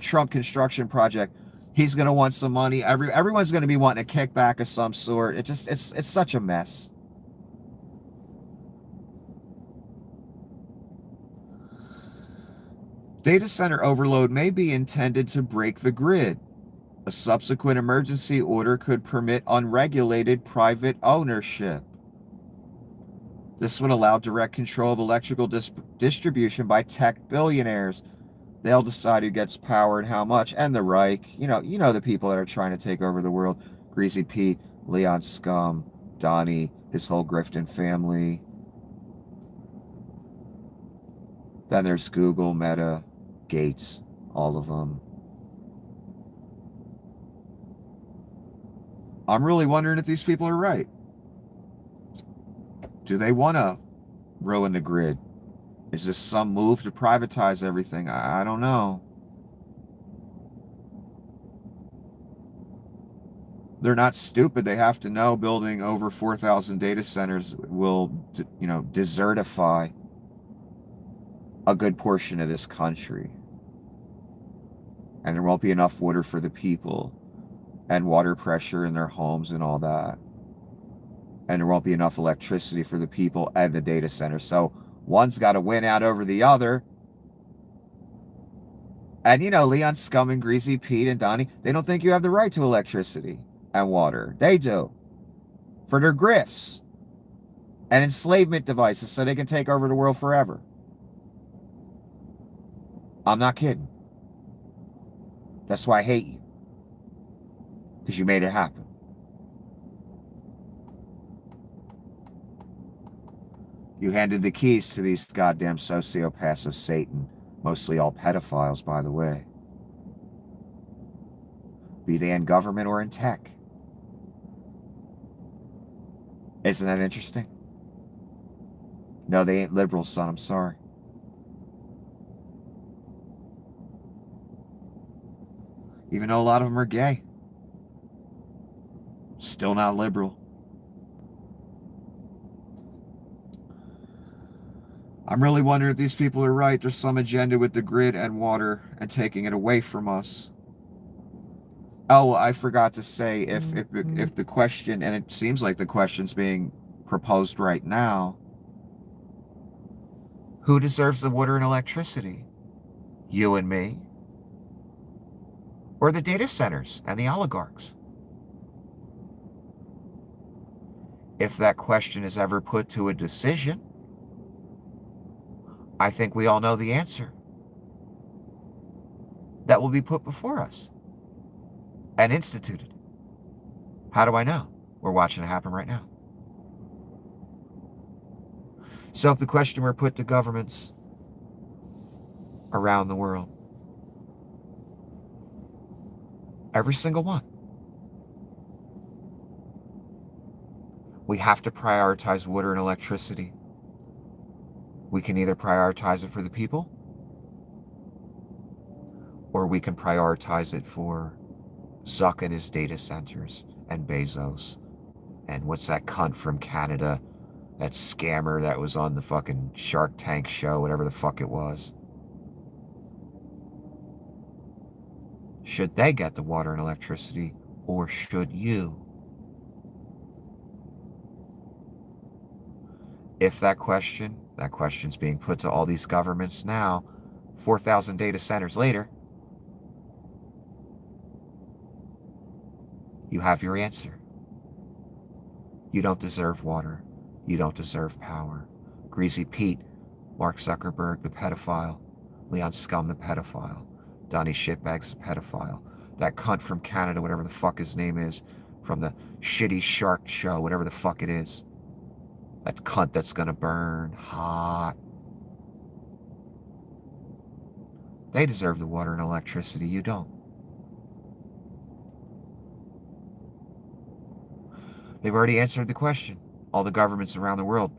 Trump construction project, he's going to want some money. Everyone's going to be wanting a kickback of some sort. It's such a mess. Data center overload may be intended to break the grid. A subsequent emergency order could permit unregulated private ownership. This would allow direct control of electrical distribution by tech billionaires. They'll decide who gets power and how much, and the Reich. You know the people that are trying to take over the world. Greasy Pete, Leon Scum, Donnie, his whole Grifton family. Then there's Google, Meta, Gates, all of them. I'm really wondering if these people are right. Do they want to ruin the grid? Is this some move to privatize everything? I don't know. They're not stupid. They have to know building over 4,000 data centers will, desertify a good portion of this country. And there won't be enough water for the people and water pressure in their homes and all that. And there won't be enough electricity for the people and the data center. So One's got to win out over the other. And, Leon Scum and Greasy Pete and Donnie, they don't think you have the right to electricity and water. They do. For their grifts and enslavement devices so they can take over the world forever. I'm not kidding. That's why I hate you. Because you made it happen. You handed the keys to these goddamn sociopaths of Satan. Mostly all pedophiles, by the way. Be they in government or in tech. Isn't that interesting? No, they ain't liberals, son. I'm sorry. Even though a lot of them are gay. Still not liberal. I'm really wondering if these people are right. There's some agenda with the grid and water and taking it away from us. Oh, I forgot to say, if the question, and it seems like the question's being proposed right now, who deserves the water and electricity? You and me? Or the data centers and the oligarchs? If that question is ever put to a decision, I think we all know the answer. That will be put before us and instituted. How do I know? We're watching it happen right now. So if the question were put to governments around the world, every single one, we have to prioritize water and electricity. We can either prioritize it for the people, or we can prioritize it for Zuck and his data centers and Bezos. And what's that cunt from Canada, that scammer that was on the fucking Shark Tank show, whatever the fuck it was. Should they get the water and electricity, or should you? If that question's being put to all these governments now, 4,000 data centers later, you have your answer. You don't deserve water. You don't deserve power. Greasy Pete, Mark Zuckerberg, the pedophile. Leon Scum, the pedophile. Donnie Shitbags, the pedophile. That cunt from Canada, whatever the fuck his name is, from the shitty shark show, whatever the fuck it is. That cunt that's gonna burn hot. They deserve the water and electricity. You don't. They've already answered the question. All the governments around the world.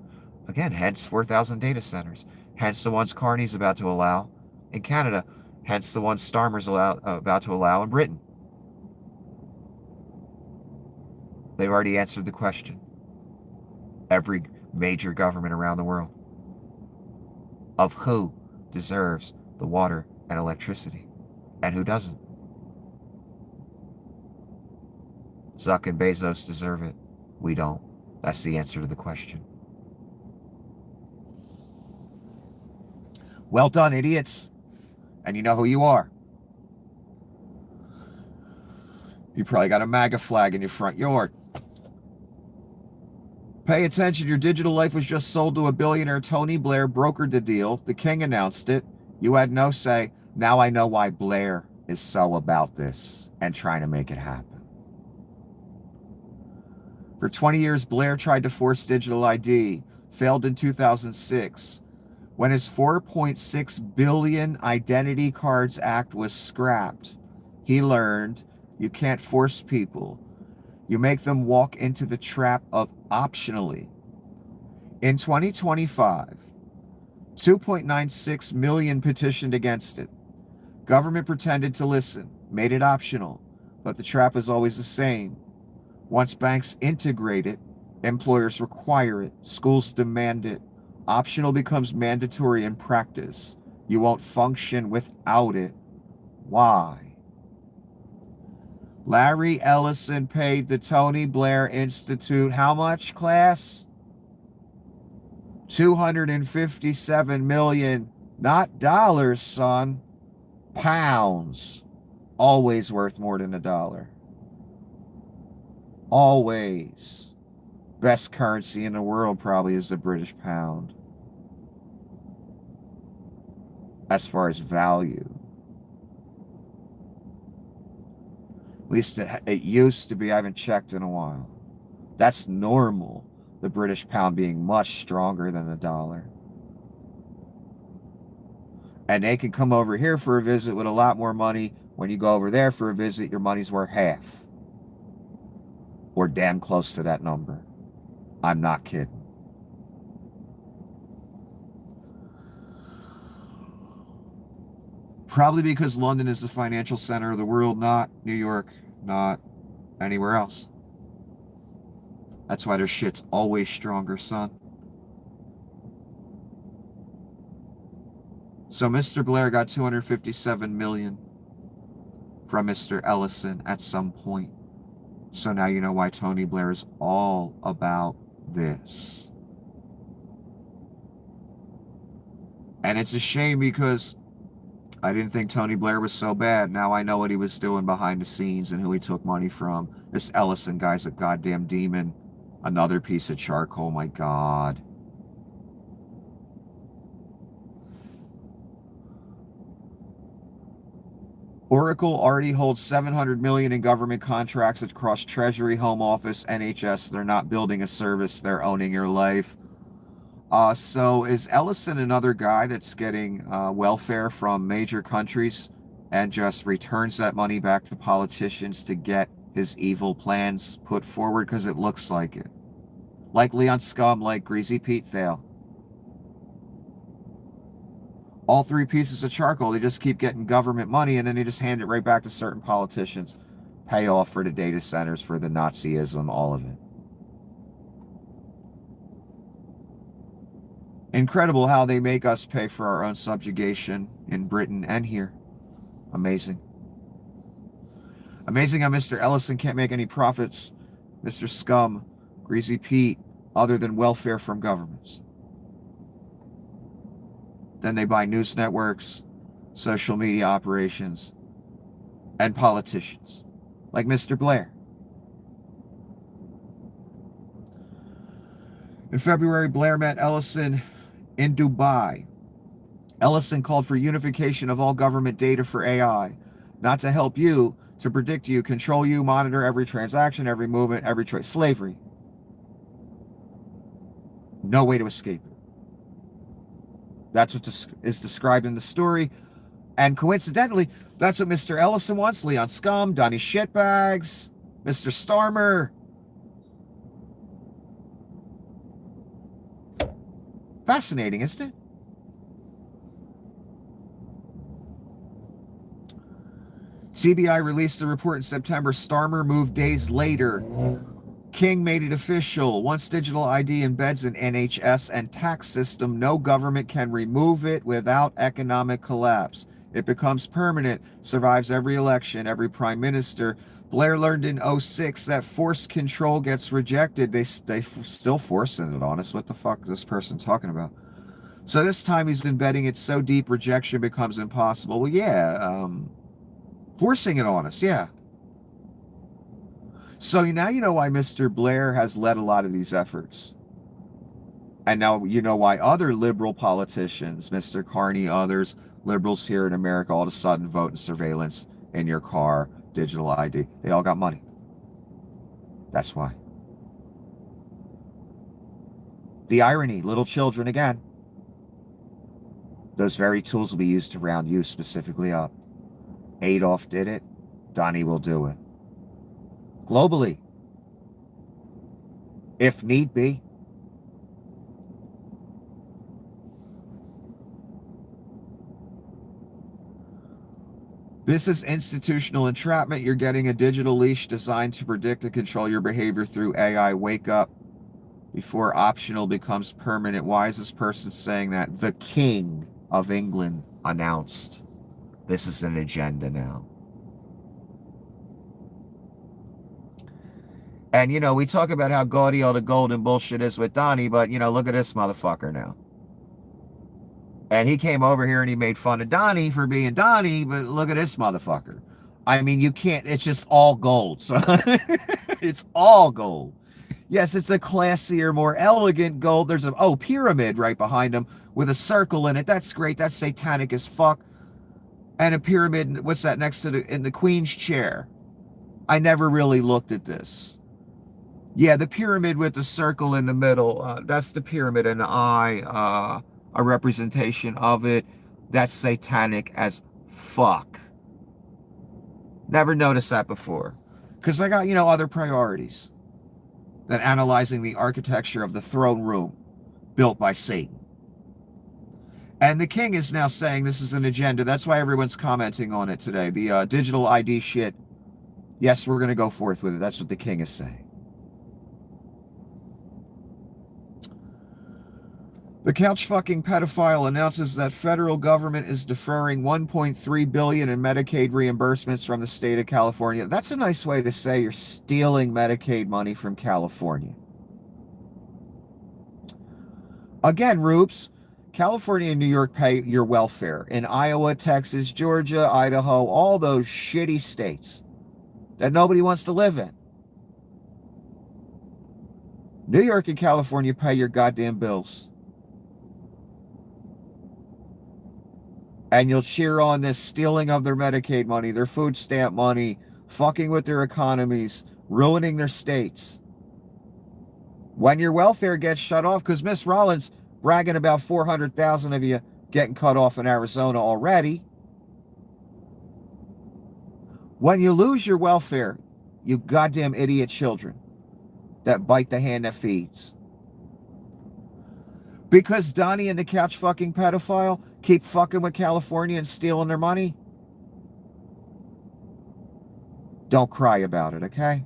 Again, hence 4,000 data centers. Hence the ones Carney's about to allow in Canada. Hence the ones Starmer's about to allow in Britain. They've already answered the question. Every major government around the world. Of who deserves the water and electricity, and who doesn't. Zuck and Bezos deserve it. We don't. That's the answer to the question. Well done, idiots. And you know who you are. You probably got a MAGA flag in your front yard. Pay attention, your digital life was just sold to a billionaire. Tony Blair brokered the deal. The king announced it. You had no say. Now I know why Blair is so about this and trying to make it happen. For 20 years, Blair tried to force digital ID, failed in 2006. When his $4.6 billion Identity Cards Act was scrapped, he learned you can't force people. You make them walk into the trap of optionally. In 2025, 2.96 million petitioned against it. Government pretended to listen, made it optional, but the trap is always the same. Once banks integrate it, employers require it, schools demand it. Optional becomes mandatory in practice. You won't function without it. Why? Larry Ellison paid the Tony Blair Institute how much, class? 257 million, not dollars, son, pounds. Always worth more than $1. Always. Best currency in the world probably is the British pound, as far as value. At least it used to be. I haven't checked in a while. That's normal. The British pound being much stronger than the dollar. And they can come over here for a visit with a lot more money. When you go over there for a visit, your money's worth half. Or damn close to that number. I'm not kidding. Probably because London is the financial center of the world, not New York, not anywhere else. That's why their shit's always stronger, son. So Mr. Blair got 257 million from Mr. Ellison at some point. So now you know why Tony Blair is all about this. And it's a shame because I didn't think Tony Blair was so bad. Now I know what he was doing behind the scenes and who he took money from. This Ellison guy's a goddamn demon. Another piece of charcoal, my God. Oracle already holds $700 million in government contracts across Treasury, Home Office, NHS. They're not building a service. They're owning your life. So is Ellison another guy that's getting welfare from major countries and just returns that money back to politicians to get his evil plans put forward? Because it looks like it. Like Leon Scum, like Greasy Pete Thale. All three pieces of charcoal, they just keep getting government money and then they just hand it right back to certain politicians. Pay off for the data centers, for the Nazism, all of it. Incredible how they make us pay for our own subjugation in Britain and here. Amazing. Amazing how Mr. Ellison can't make any profits, Mr. Scum, Greasy Pete, other than welfare from governments. Then they buy news networks, social media operations, and politicians, like Mr. Blair. In February, Blair met Ellison in Dubai. Ellison called for unification of all government data for AI, not to help you, to predict you, control you, monitor every transaction, every movement, every choice. Slavery. No way to escape it. That's what is described in the story. And coincidentally, that's what Mr. Ellison wants. Leon Scum, Donnie Shitbags, Mr. Starmer. Fascinating, isn't it? CBI released a report in September. Starmer moved days later. King made it official. Once digital ID embeds an NHS and tax system, no government can remove it without economic collapse. It becomes permanent, survives every election, every prime minister. Blair learned in 2006 that forced control gets rejected. They still forcing it on us. What the fuck is this person talking about? So this time he's embedding it so deep rejection becomes impossible. Well, yeah, forcing it on us, yeah. So now you know why Mr. Blair has led a lot of these efforts. And now you know why other liberal politicians, Mr. Carney, others, liberals here in America, all of a sudden vote in surveillance in your car, digital ID. They all got money. That's why. The irony, little children again. Those very tools will be used to round you specifically up. Adolf did it. Donnie will do it. Globally, if need be. This is institutional entrapment. You're getting a digital leash designed to predict and control your behavior through AI. Wake up before optional becomes permanent. Why is this person saying that? The King of England announced this is an agenda now. And, we talk about how gaudy all the gold and bullshit is with Donnie, but, look at this motherfucker now. And he came over here and he made fun of Donnie for being Donnie, but look at this motherfucker. I mean, you can't, it's just all gold. So it's all gold. Yes, it's a classier, more elegant gold. There's a, pyramid right behind him with a circle in it. That's great. That's satanic as fuck. And a pyramid, what's that, next to in the Queen's chair? I never really looked at this. Yeah, the pyramid with the circle in the middle, that's the pyramid and the eye, a representation of it. That's satanic as fuck. Never noticed that before. Because I got, other priorities than analyzing the architecture of the throne room built by Satan. And the king is now saying this is an agenda. That's why everyone's commenting on it today. The digital ID shit. Yes, we're going to go forth with it. That's what the king is saying. The couch fucking pedophile announces that federal government is deferring $1.3 billion in Medicaid reimbursements from the state of California. That's a nice way to say you're stealing Medicaid money from California. Again, Roops, California and New York pay your welfare. In Iowa, Texas, Georgia, Idaho, all those shitty states that nobody wants to live in. New York and California pay your goddamn bills. And you'll cheer on this stealing of their Medicaid money, their food stamp money, fucking with their economies, ruining their states. When your welfare gets shut off, because Miss Rollins bragging about 400,000 of you getting cut off in Arizona already. When you lose your welfare, you goddamn idiot children that bite the hand that feeds. Because Donnie and the couch fucking pedophile keep fucking with California and stealing their money? Don't cry about it, okay?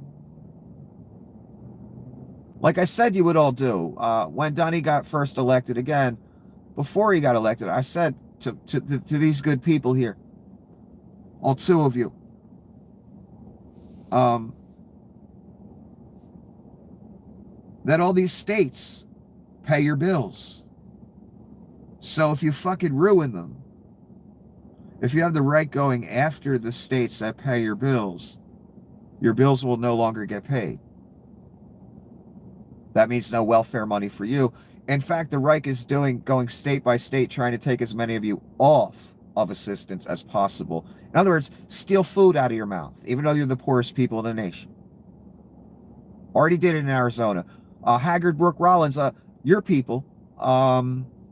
Like I said you would all do. When Donnie got first elected again, before he got elected, I said to these good people here, all two of you, that all these states pay your bills. So if you fucking ruin them, if you have the right going after the states that pay your bills will no longer get paid. That means no welfare money for you. In fact, the Reich is going state by state, trying to take as many of you off of assistance as possible. In other words, steal food out of your mouth, even though you're the poorest people in the nation. Already did it in Arizona. Haggard Brooke Rollins, your people,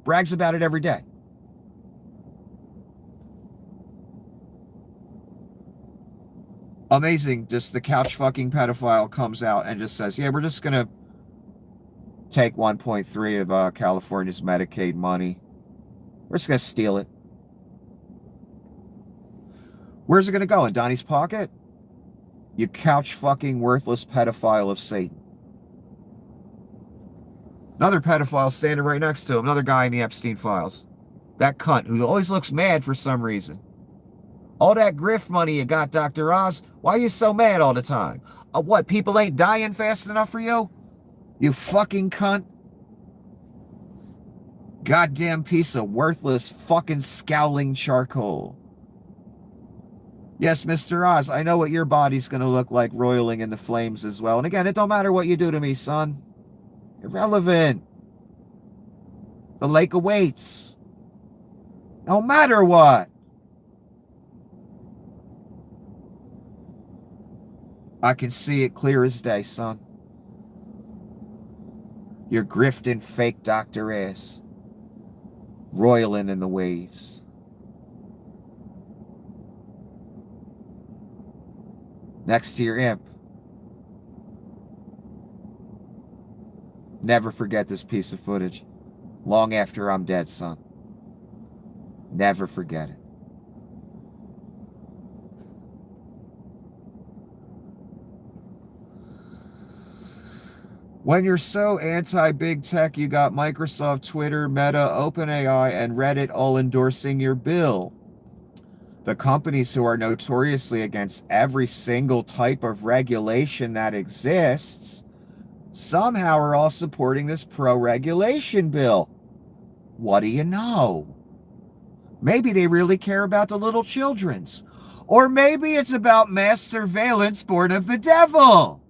brags about it every day. Amazing. Just the couch fucking pedophile comes out and just says, yeah, we're just going to take 1.3 of California's Medicaid money. We're just going to steal it. Where's it going to go? In Donnie's pocket? You couch fucking worthless pedophile of Satan. Another pedophile standing right next to him. Another guy in the Epstein files. That cunt who always looks mad for some reason. All that grift money you got, Dr. Oz, why are you so mad all the time? What, people ain't dying fast enough for you? You fucking cunt. Goddamn piece of worthless fucking scowling charcoal. Yes, Mr. Oz, I know what your body's going to look like roiling in the flames as well. And again, it don't matter what you do to me, son. Irrelevant. The lake awaits. No matter what. I can see it clear as day, son. You're grifting fake Dr. ass. Roiling in the waves. Next to your imp. Never forget this piece of footage. Long after I'm dead, son. Never forget it. When you're so anti-big tech, you got Microsoft, Twitter, Meta, OpenAI, and Reddit all endorsing your bill. The companies who are notoriously against every single type of regulation that exists somehow are all supporting this pro-regulation bill. What do you know? Maybe they really care about the little children's. Or maybe it's about mass surveillance born of the devil.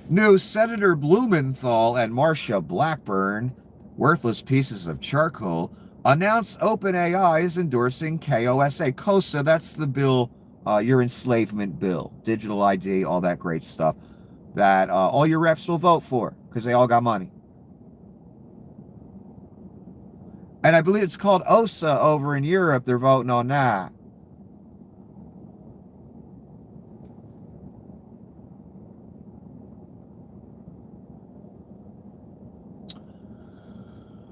New Senator Blumenthal and Marsha Blackburn, worthless pieces of charcoal, announced OpenAI is endorsing KOSA. That's the bill, your enslavement bill, digital ID, all that great stuff that all your reps will vote for because they all got money. And I believe it's called OSA over in Europe. They're voting on that.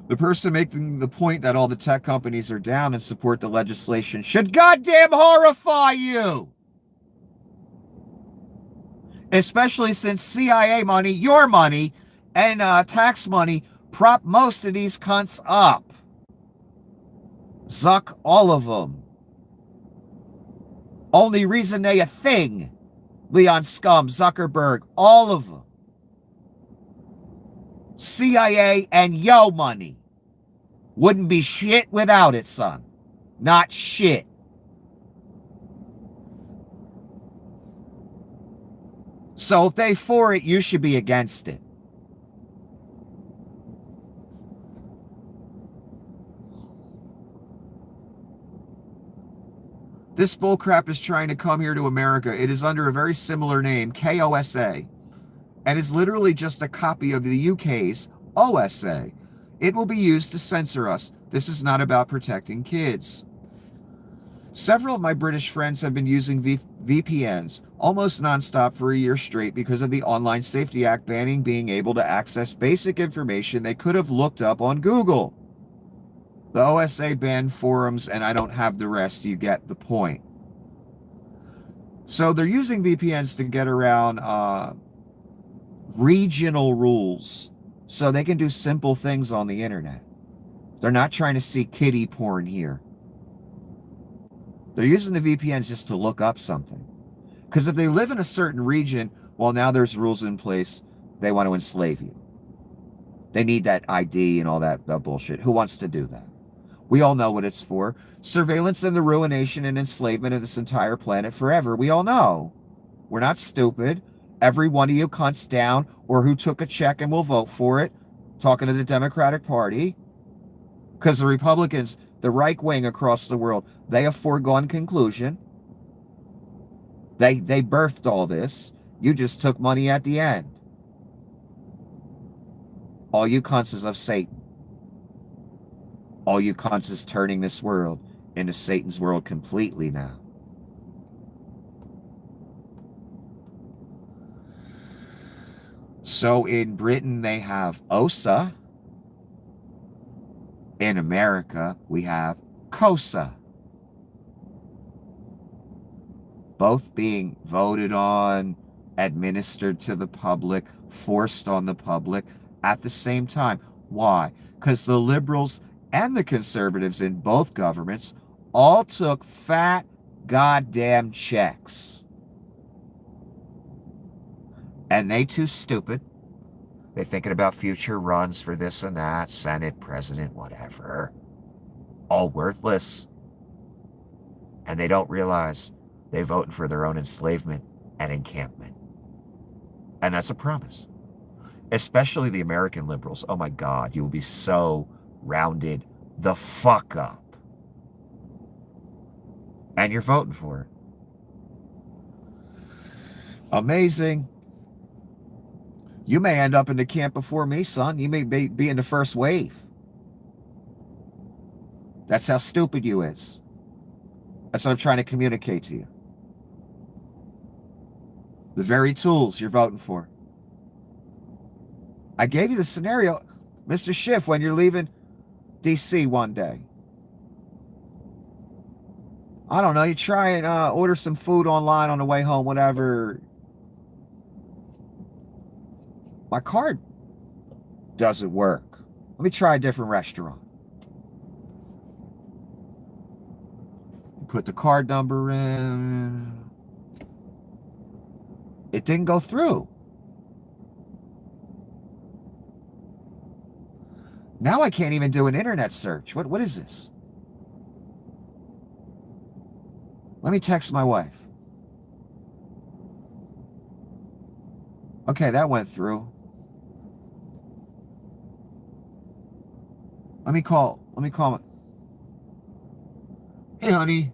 The person making the point that all the tech companies are down and support the legislation should goddamn horrify you. Especially since CIA money, your money, and tax money prop most of these cunts up. Zuck all of them. Only reason they a thing. Leon Scum, Zuckerberg, all of them. CIA and yo money. Wouldn't be shit without it, son. Not shit. So if they for it, you should be against it. This bullcrap is trying to come here to America. It is under a very similar name, KOSA, and is literally just a copy of the UK's OSA. It will be used to censor us. This is not about protecting kids. Several of my British friends have been using VPNs almost nonstop for a year straight because of the Online Safety Act banning being able to access basic information they could have looked up on Google. The OSA banned forums, and I don't have the rest. You get the point. So they're using VPNs to get around regional rules so they can do simple things on the internet. They're not trying to see kiddie porn here. They're using the VPNs just to look up something. Because if they live in a certain region, well, now there's rules in place, they want to enslave you. They need that ID and all that bullshit. Who wants to do that? We all know what it's for. Surveillance and the ruination and enslavement of this entire planet forever. We all know. We're not stupid. Every one of you cunts down or who took a check and will vote for it, talking to the Democratic Party. Because the Republicans, the right wing across the world, they have foregone conclusion. They birthed all this. You just took money at the end. All you cunts is of Satan. All you cunts is turning this world into Satan's world completely now. So in Britain, they have OSA. In America, we have KOSA. Both being voted on, administered to the public, forced on the public at the same time. Why? Because the liberals and the conservatives in both governments all took fat goddamn checks. And they too stupid. They're thinking about future runs for this and that, Senate, president, whatever. All worthless. And they don't realize they're voting for their own enslavement and encampment. And that's a promise. Especially the American liberals. Oh my God, you will be so rounded the fuck up. And you're voting for it. Amazing. You may end up in the camp before me, son. You may be in the first wave. That's how stupid you is. That's what I'm trying to communicate to you. The very tools you're voting for. I gave you the scenario, Mr. Schiff, when you're leaving DC one day. I don't know, you try and order some food online on the way home, whatever. My card doesn't work. Let me try a different restaurant. put the card number in. It didn't go through. Now I can't even do an internet search. What is this? Let me text my wife. Okay, that went through. Let me call. Hey, honey.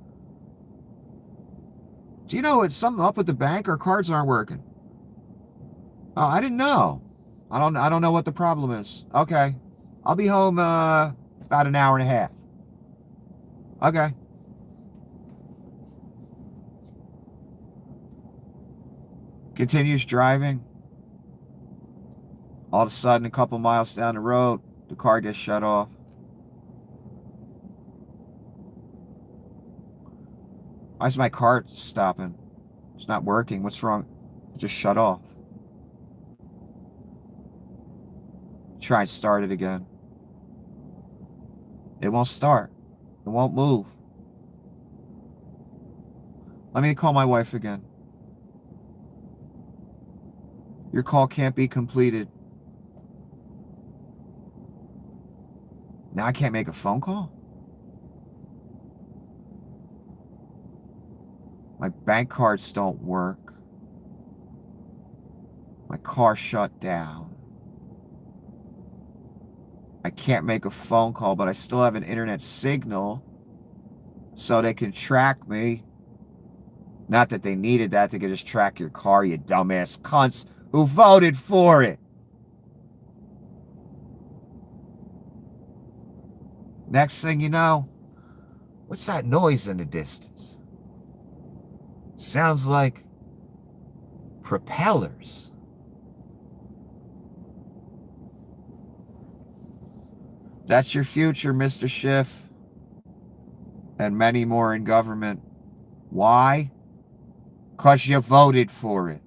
Do you know it's something up with the bank? Our cards aren't working. Oh, I didn't know. I don't know what the problem is. Okay. I'll be home about an hour and a half. Okay. Continues driving. All of a sudden, a couple miles down the road, the car gets shut off. Why is my car stopping? It's not working. What's wrong? It just shut off. Try and start it again. It won't start. It won't move. Let me call my wife again. Your call can't be completed. Now I can't make a phone call? My bank cards don't work. My car shut down. I can't make a phone call, but I still have an internet signal so they can track me. Not that they needed that. They could just track your car, you dumbass cunts who voted for it. Next thing you know, what's that noise in the distance? Sounds like propellers. That's your future, Mr. Schiff. And many more in government. Why? 'Cause you voted for it.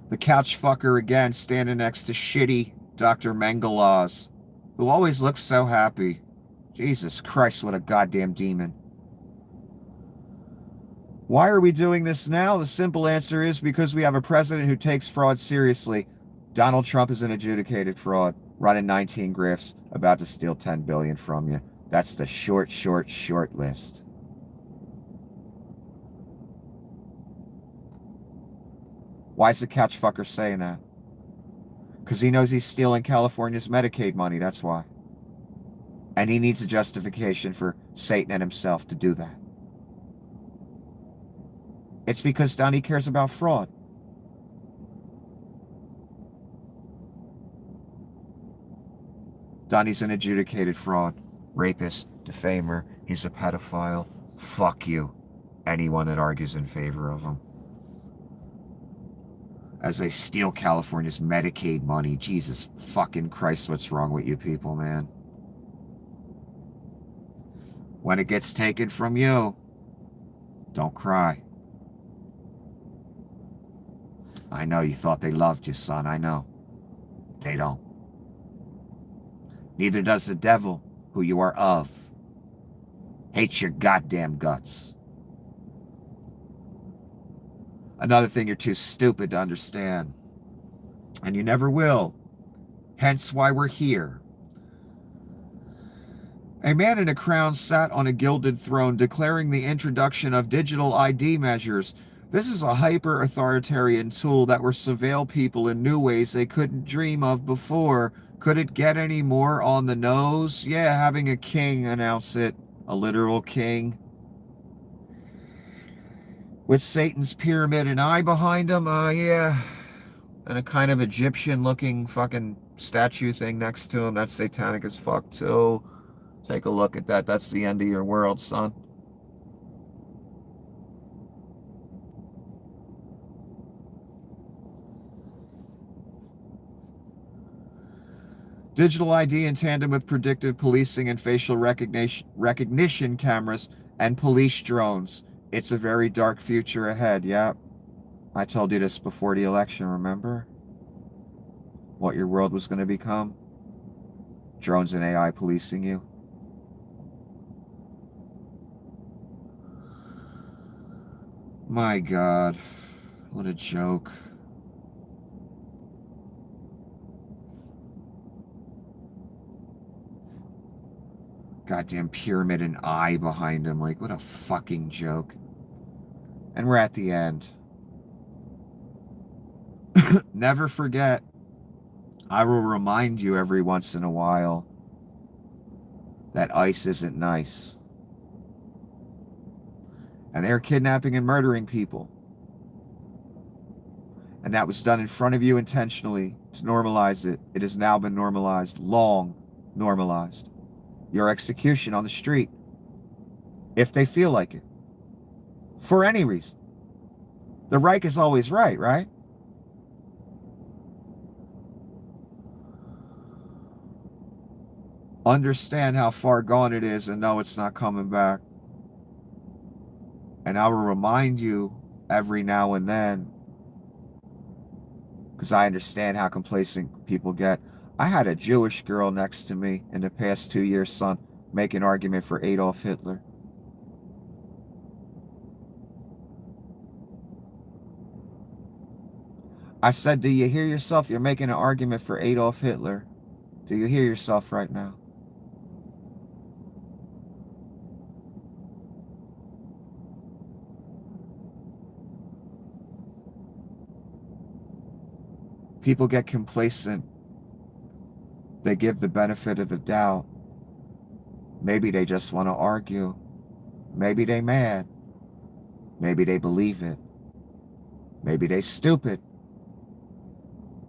The couch fucker again, standing next to shitty Dr. Mengelaw's, who always looks so happy. Jesus Christ, what a goddamn demon. Why are we doing this now? The simple answer is because we have a president who takes fraud seriously. Donald Trump is an adjudicated fraud, running 19 grifts, about to steal $10 billion from you. That's the short list. Why is the couch fucker saying that? Because he knows he's stealing California's Medicaid money, that's why. And he needs a justification for Satan and himself to do that. It's because Donnie cares about fraud. Donnie's an adjudicated fraud, rapist, defamer, he's a pedophile. Fuck you, anyone that argues in favor of him. As they steal California's Medicaid money. Jesus fucking Christ, what's wrong with you people, man? When it gets taken from you, don't cry. I know you thought they loved you, son. I know. They don't. Neither does the devil, who you are of. Hates your goddamn guts. Another thing you're too stupid to understand. And you never will. Hence why we're here. A man in a crown sat on a gilded throne declaring the introduction of digital ID measures. This is a hyper-authoritarian tool that will surveil people in new ways they couldn't dream of before. Could it get any more on the nose? Yeah, having a king announce it. A literal king. With Satan's pyramid and eye behind him, yeah. And a kind of Egyptian-looking fucking statue thing next to him. That's satanic as fuck, too. Take a look at that. That's the end of your world, son. Digital ID in tandem with predictive policing and facial recognition cameras and police drones. It's a very dark future ahead, yeah. I told you this before the election, remember? what your world was going to become? Drones and AI policing you? My God, what a joke. Goddamn pyramid and eye behind him. Like, what a fucking joke. And we're at the end. Never forget, I will remind you every once in a while that ICE isn't nice. And they're kidnapping and murdering people. And that was done in front of you intentionally to normalize it. It has now been normalized, long normalized. Your execution on the street, if they feel like it, for any reason. The Reich is always right, right? Understand how far gone it is and know it's not coming back. And I will remind you every now and then, because I understand how complacent people get. I had a Jewish girl next to me in the past 2 years, son, make an argument for Adolf Hitler. I said, do you hear yourself? You're making an argument for Adolf Hitler. Do you hear yourself right now? People get complacent. They give the benefit of the doubt. Maybe they just want to argue. Maybe they mad. Maybe they believe it. Maybe they stupid.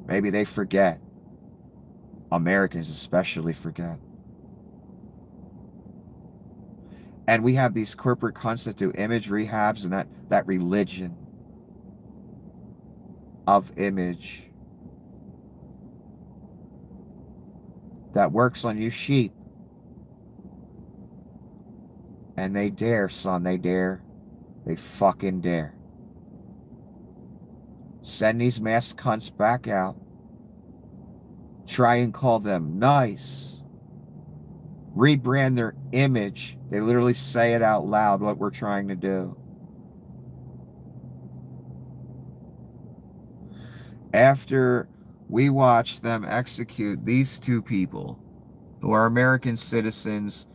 Maybe they forget. Americans especially forget. And we have these corporate cunts that do image rehabs and that religion of image that works on you sheep. And they dare, son, they dare. They fucking dare. Send these masked cunts back out. Try and call them nice. Rebrand their image. They literally say it out loud what we're trying to do. After we watch them execute these two people who are American citizens,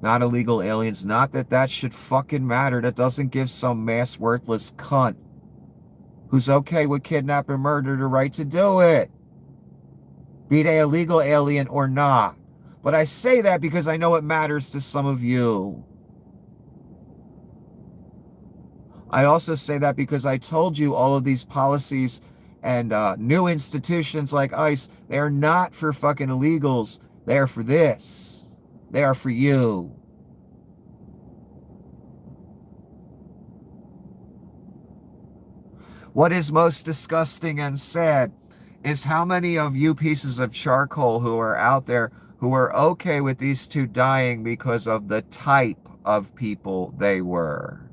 not illegal aliens, not that that should fucking matter. That doesn't give some mass worthless cunt who's okay with kidnap and murder the right to do it, be they a legal alien or not. But I say that because I know it matters to some of you. I also say that because I told you all of these policies and new institutions like ICE, they are not for fucking illegals. They are for this. They are for you. What is most disgusting and sad is how many of you pieces of charcoal who are out there who are okay with these two dying because of the type of people they were.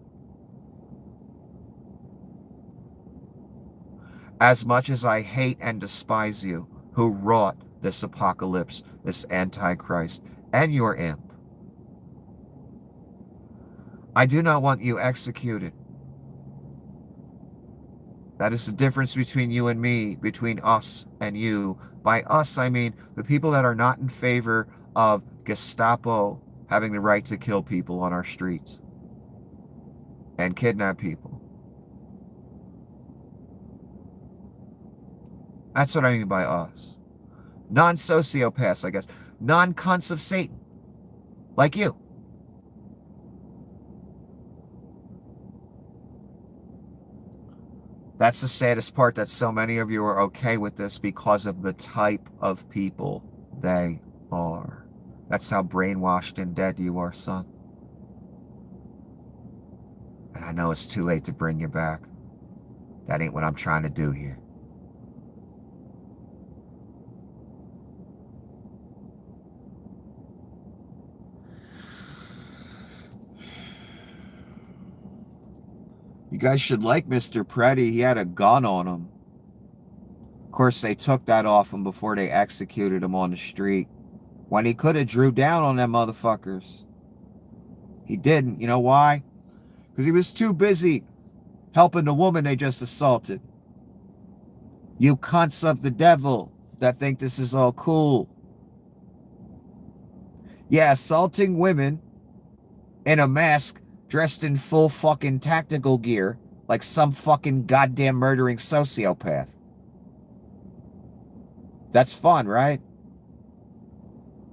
As much as I hate and despise you who wrought this apocalypse, this Antichrist, and your imp, I do not want you executed. That is the difference between you and me, between us and you. By us, I mean the people that are not in favor of Gestapo having the right to kill people on our streets and kidnap people. That's what I mean by us. Non-sociopaths, I guess. Non-cunts of Satan. Like you. That's the saddest part, that so many of you are okay with this because of the type of people they are. That's how brainwashed and dead you are, son. And I know it's too late to bring you back. That ain't what I'm trying to do here. You guys should like Mr. Preddy. He had a gun on him. course, they took that off him before they executed him on the street. When he could have drew down on them motherfuckers. He didn't. You know why? Because he was too busy helping the woman they just assaulted. You cunts of the devil that think this is all cool. Yeah, assaulting women in a mask, dressed in full fucking tactical gear, like some fucking goddamn murdering sociopath. That's fun, right?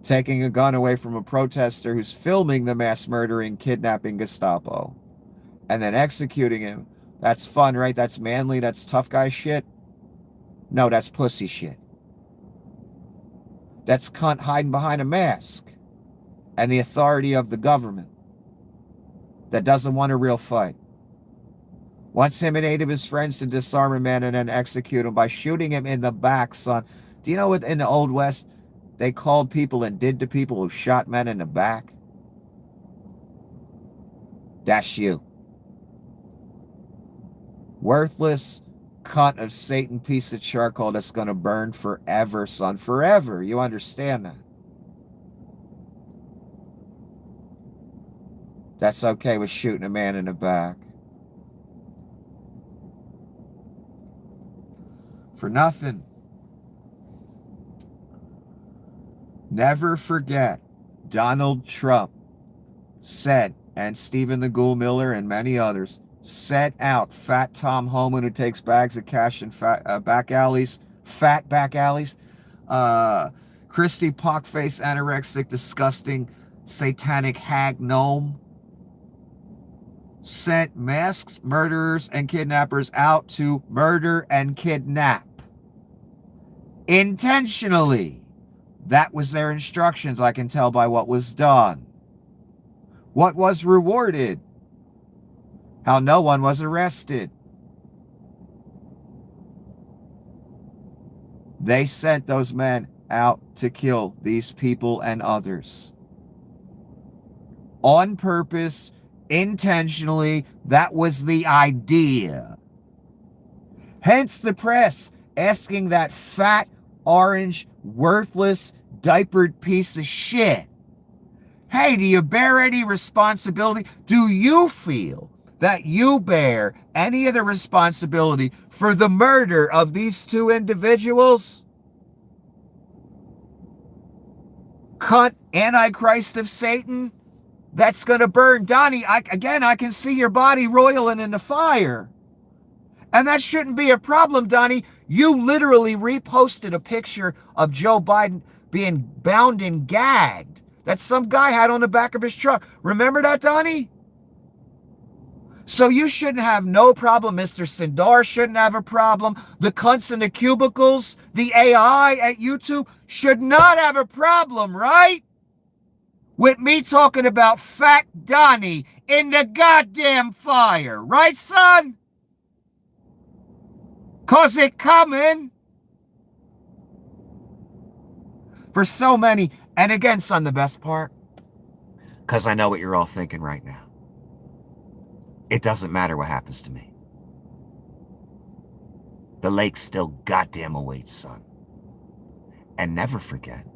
Taking a gun away from a protester who's filming the mass murdering, kidnapping Gestapo. And then executing him. That's fun, right? That's manly, that's tough guy shit. No, that's pussy shit. That's cunt hiding behind a mask. And the authority of the government. That doesn't want a real fight. Wants him and 8 of his friends to disarm a man and then execute him by shooting him in the back, son. Do you know what in the Old West they called people and did to people who shot men in the back? That's you. Worthless cunt of Satan piece of charcoal that's going to burn forever, son. Forever. You understand that? That's okay with shooting a man in the back. For nothing. Never forget, Donald Trump said, and Stephen the Ghoul Miller and many others, set out Fat Tom Homan, who takes bags of cash in back alleys, fat back alleys, Christy Pockface, anorexic, disgusting, satanic hag gnome, sent masks, murderers, and kidnappers out to murder and kidnap. Intentionally. That was their instructions, I can tell by what was done. What was rewarded? How no one was arrested. They sent those men out to kill these people and others. On purpose, intentionally, that was the idea. Hence the press asking that fat, orange, worthless, diapered piece of shit, hey, do you bear any responsibility? Do you feel that you bear any of the responsibility for the murder of these 2 individuals? Cunt, Antichrist of Satan, that's going to burn. Donnie, I can see your body roiling in the fire. And that shouldn't be a problem, Donnie. You literally reposted a picture of Joe Biden being bound and gagged that some guy had on the back of his truck. Remember that, Donnie? So you shouldn't have no problem. Mr. Sindar shouldn't have a problem. The cunts in the cubicles, the AI at YouTube should not have a problem, right? With me talking about Fat Donnie in the goddamn fire. Right, son? 'Cause it coming. For so many, and again, son, the best part, 'cause I know what you're all thinking right now. It doesn't matter what happens to me. The lake still goddamn awaits, son. And never forget,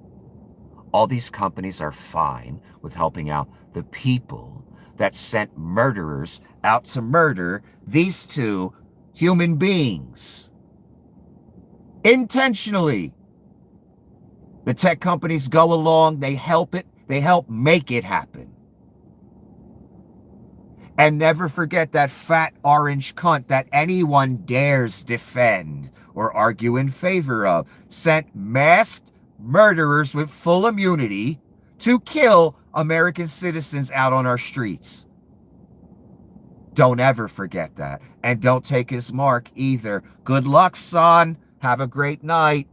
all these companies are fine with helping out the people that sent murderers out to murder these 2 human beings. Intentionally. The tech companies go along, they help make it happen. And never forget that fat orange cunt that anyone dares defend or argue in favor of sent masked murderers with full immunity to kill American citizens out on our streets. Don't ever forget that. And don't take his mark either. Good luck, son. Have a great night.